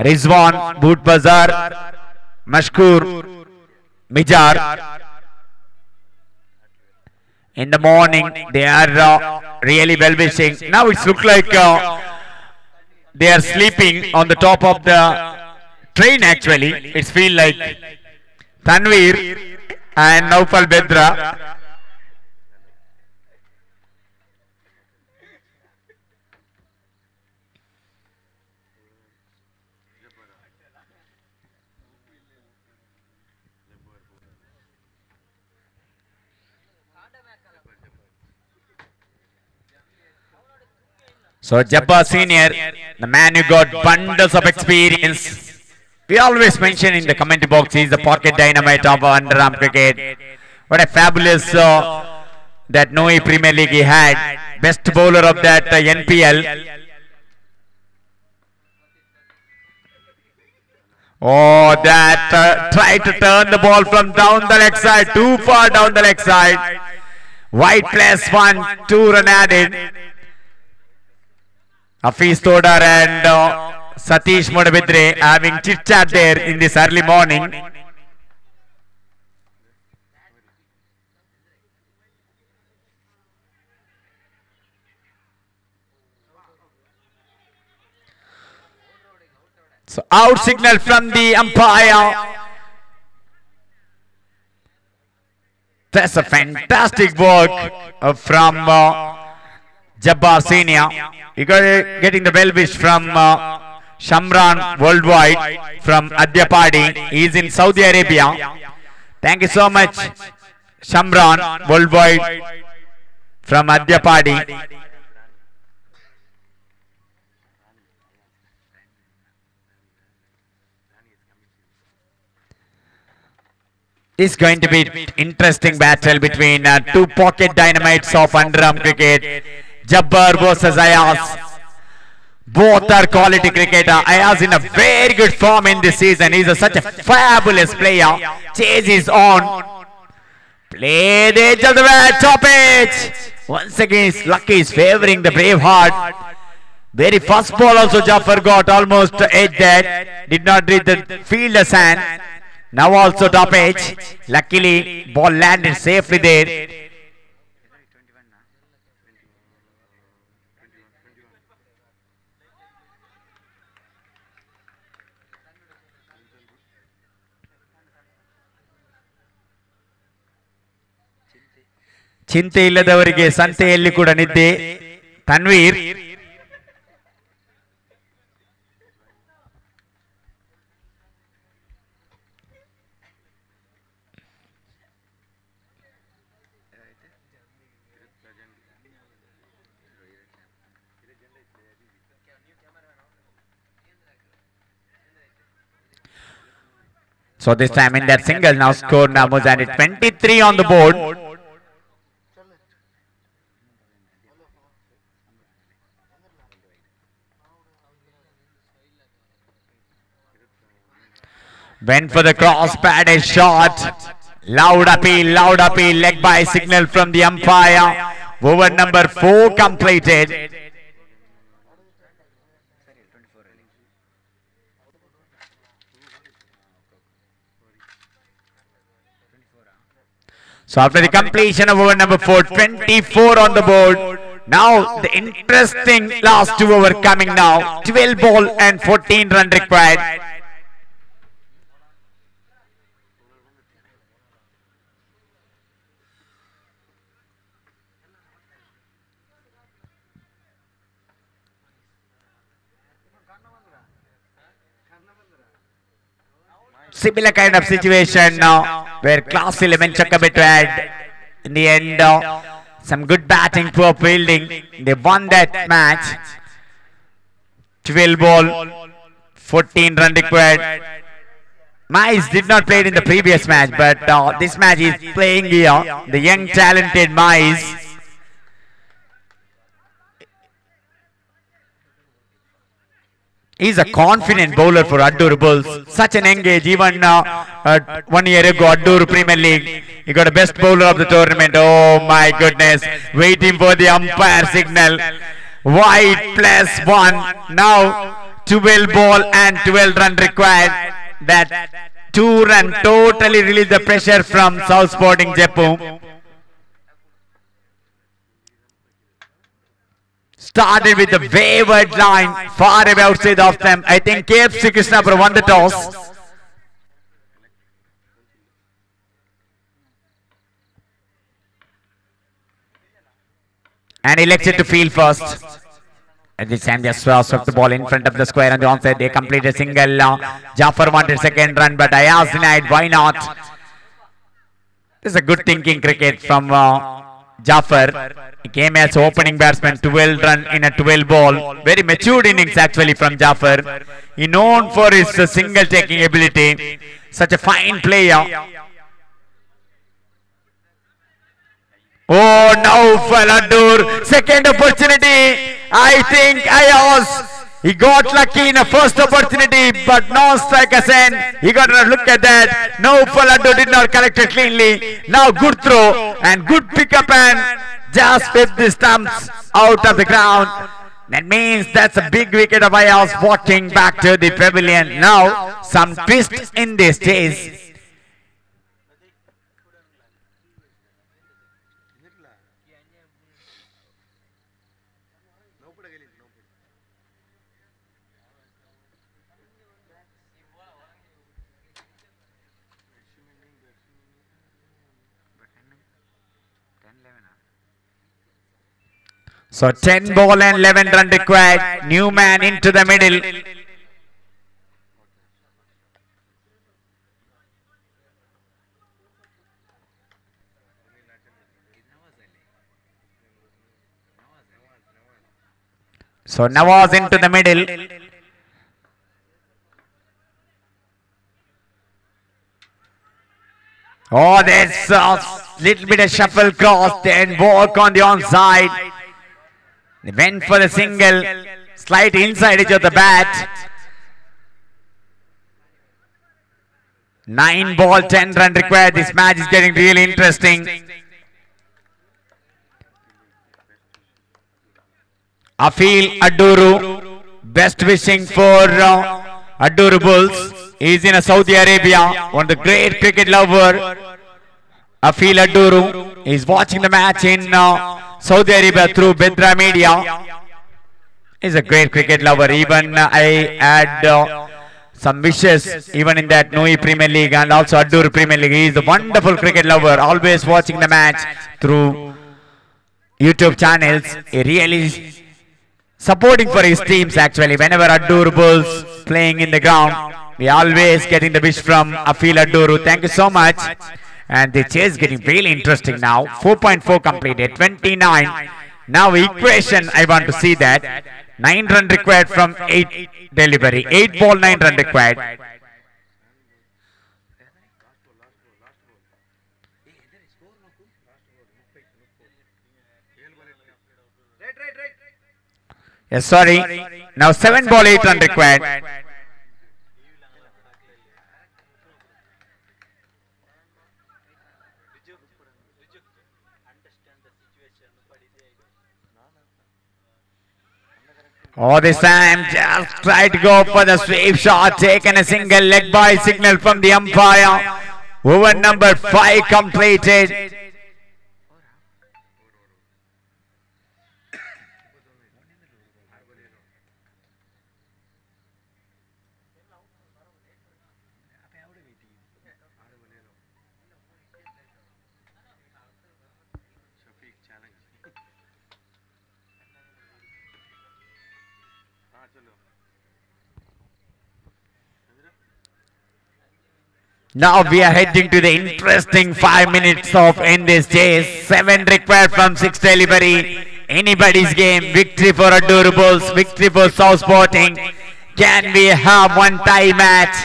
Rizwan, Boot Bazaar, Mashkur, Mijar. In the morning, they are really well wishing. Now it's look like they are sleeping on the top of the train actually. It's feel like Tanveer and Naufal Bedra. So Jabbar Senior, the man who got bundles of experience. We always mention in the comment box, he is the pocket dynamite of underarm cricket. What a fabulous that Noe Premier League he had. Best bowler of that NPL. Oh, that tried to turn the ball from down the leg side, too far down the leg side. White plus 1, 2 run added. Hafiz Todar and Satish Modabidre having chit chat there in this early morning. So out signal from the umpire. That's a fantastic work from Jabbar Senior. You got getting the well wish from Shamran Worldwide from Adyapadi. He's in Saudi Arabia. Thank you so much, Shamran Worldwide from Adyapadi. Is going to be interesting battle between two pocket dynamites of underarm cricket. Jabbar versus Ayaz. Both are quality cricketer. Ayaz in a very good form in this season. He's such a fabulous player. Chase is on. Play the edge of the bat, top edge. Once again, lucky is favoring the Braveheart. Very first ball also Jaffer got almost edge that. Did not reach the fielder's hand. Now also top edge. Luckily, ball landed safely there. ಚಿಂತೆ ಇಲ್ಲದವರಿಗೆ ಸಂತೆಯಲ್ಲಿ ಕೂಡ ನಿದ್ದೆ. Tanveer So this time in that single now score now was at 23 on the board. Went for the cross, batted shot. Loud appeal, leg by signal from the umpire. Over number 4 completed. So after the completion of over number 4, 24 on the board. Now the interesting last 2 over coming now. 12 ball and 14 run required. Similar kind of situation now where Class 11 Chakabet had in the end some good batting, poor fielding. They won that match. 12 ball, 14 run required. Mais did not play in the previous match, but this match is playing here. The young talented Mais. He's a confident bowler for Addur Bulls. Such an engage. Even 1 year ago, Addur Premier League, he got a best bowler of the tournament. Oh my goodness. Waiting for the umpire signal. Wide +1. Now 12 ball and 12 run required. That 2 run totally released the pressure from South Sporting Jaipur. Started with the wayward line, far away outside of them. I think KFC Krishnapura won the toss. And elected to field first. At this time, just swept the ball in front of the square on the onside. They completed a single. Jaffer wanted second run, but Ayaz denied. Why not? This is a good thinking cricket from Jaffer. He came as opening batsman, 12 run in a 12 ball. Very matured innings actually from Jaffer. He known for his single taking ability. Such a fine player. Oh, now for Addur. Second opportunity. I think Ayaz. He got lucky in the first opportunity, but no strike as end. He got a look at that. No, Falado did not collect it cleanly. Now good throw and good pickup and just whipped the stumps out of the ground. That means that's a big wicket of Ayaz walking back to the pavilion. Now, some twists in this chase. So 10 ball and 11 run required. New man into the middle. So Nawaz into the middle. Oh, there's a little bit of shuffle cross, then walk on the onside. They went for the single, slight inside edge of the bat. 9 ball, 10 run required. This match is getting really interesting. Afil Aduru, best wishing for Aduru Bulls. He is in Saudi Arabia, one of the great cricket lover. Afil Aduru is watching the match in Saudi Arabia through Bedra Media. He's a great cricket lover. Even I had some wishes even in that Nui Premier League and also Adur Premier League. He is a wonderful cricket lover, always watching the match through YouTube channels. He really supporting for his teams actually. Whenever Adur Bulls playing in the ground, we always getting the wish from Afil Aduru. Thank you so much. And the chase getting really interesting now. 4.4 completed, 29. Now equation, I want to see that. 9 run required from 8 delivery. 8 ball, 9 run required. Yes, sorry. Now 7 ball, 8 run required. Oh, this time just try to go for the sweep shot, taken a single leg by signal from the umpire. Over number 5 completed. Now we are heading to the interesting 5 minutes of in this chase. 7 required from 6 delivery. Anybody's game. Victory for Adur Bulls. Victory for South Sporting. Can we have one tie match?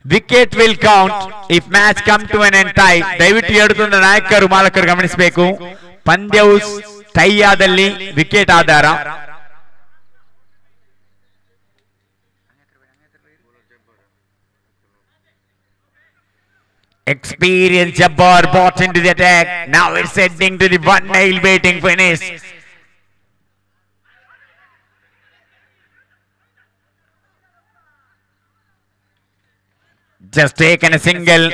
Wicket will count if match come to an end tie. ದಯವಿಟ್ಟು ಹೇಳುತ್ತಿದ್ದ ನಾಯಕರು ಮಾಲಕರು ಗಮನಿಸಬೇಕು. ಪಂದ್ಯವು tie ಆದಲ್ಲಿ wicket Aadhaar. Experienced Jabbar bought into the attack. Now it's heading to the one nail baiting finish. Just taken a single.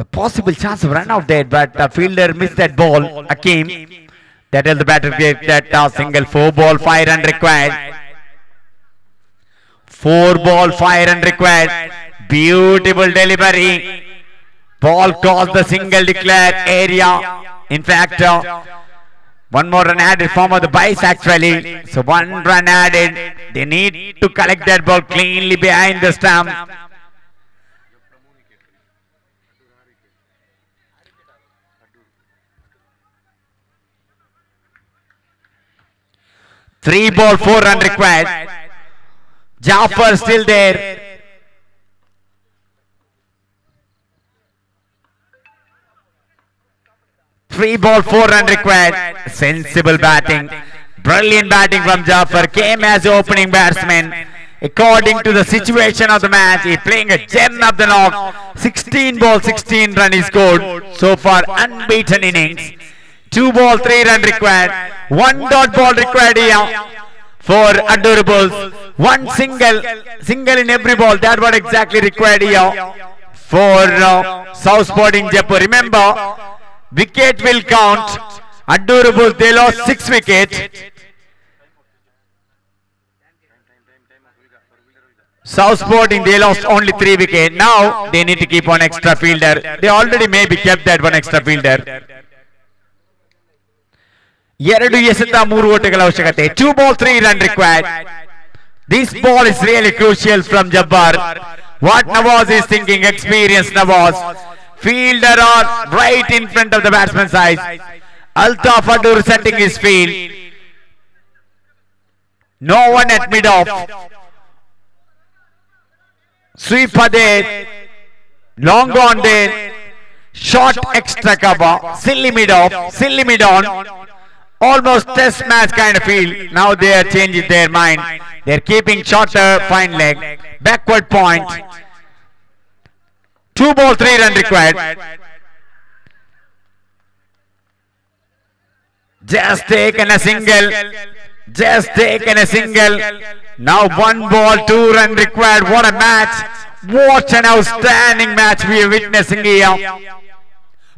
A possible chance of run out there, but the fielder missed that ball. Akeem, that is the batter gave that single. 4 ball, 5 run required. 4 ball, 5 run required. Beautiful delivery. Ball crossed the single declared area. In fact, one more run added form of the bice actually. So 1 run added. They need to collect that ball cleanly behind the stump. 3 ball, 4 run required. Jaffer still there. Three ball, 4 run required. Sensible batting. Brilliant batting from Jaffer. Came as the opening batsman. According to the situation of the match, he playing a gem of the knock. 16 ball, 16 run he scored. So far, unbeaten innings. 2 ball, 3 run required. 1 dot ball required here for Adorables. One single in every ball. That's what exactly required here for South Sporting Jaipur. Remember, wicket will count. Adorables, they lost 6 wickets. South Sporting, they lost only 3 wickets. Now they need to keep one extra fielder. They already maybe kept that one extra fielder. 2 ಎಸೆತ 3 ಓಟಗಳ ಅವಶ್ಯಕತೆ. 2 ball 3 run required. This ball is really crucial from Jabbar. What Nawaz is thinking, experienced Nawaz. Fielder are right in front of the batsman's eyes. Altaf Adur setting his field. No one at mid-off. Sweeper there. Long gone there. Short extra cover. Silly mid-off. Silly mid-on. Almost test match kind of feel. Now they are changing their mind. They are keeping shorter fine leg. Backward point. 2 ball 3 run required. Just taken a single. Just taken a single. Now 1 ball 2 run required. What a match. What an outstanding match we are witnessing here.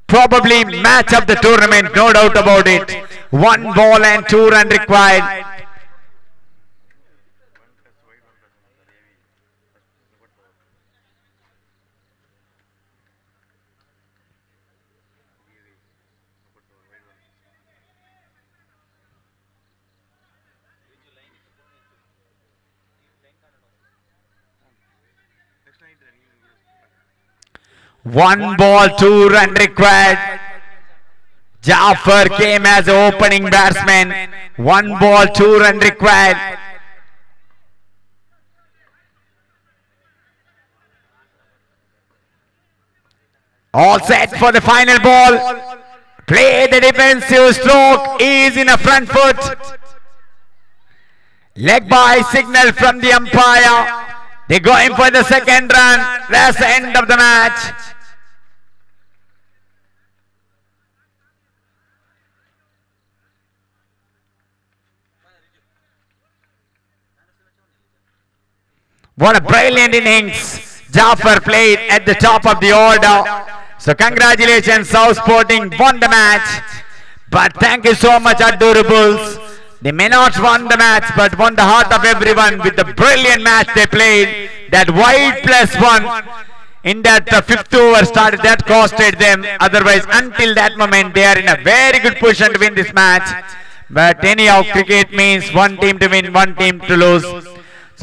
Probably match of the tournament, no doubt about it. 1 ball and 2 run required. One ball, 2 run required. Jaffer came as opening batsman. 1 ball, 2 run required. All set for the final ball. Play the defensive stroke. Is in a front foot. Leg by signal from the umpire. They're going for the second run. That's the end of the match. What a brilliant innings Jaffer played at the top of the order. So congratulations, South Sporting won the match. But thank you so much, Adorables. They may not won the match, but won the heart of everyone with the brilliant match they played. That wide +1 in that 5th over started, that costed them. Otherwise, until that moment, they are in a very good position to win this match. But anyhow, cricket means one team to win, one team to lose.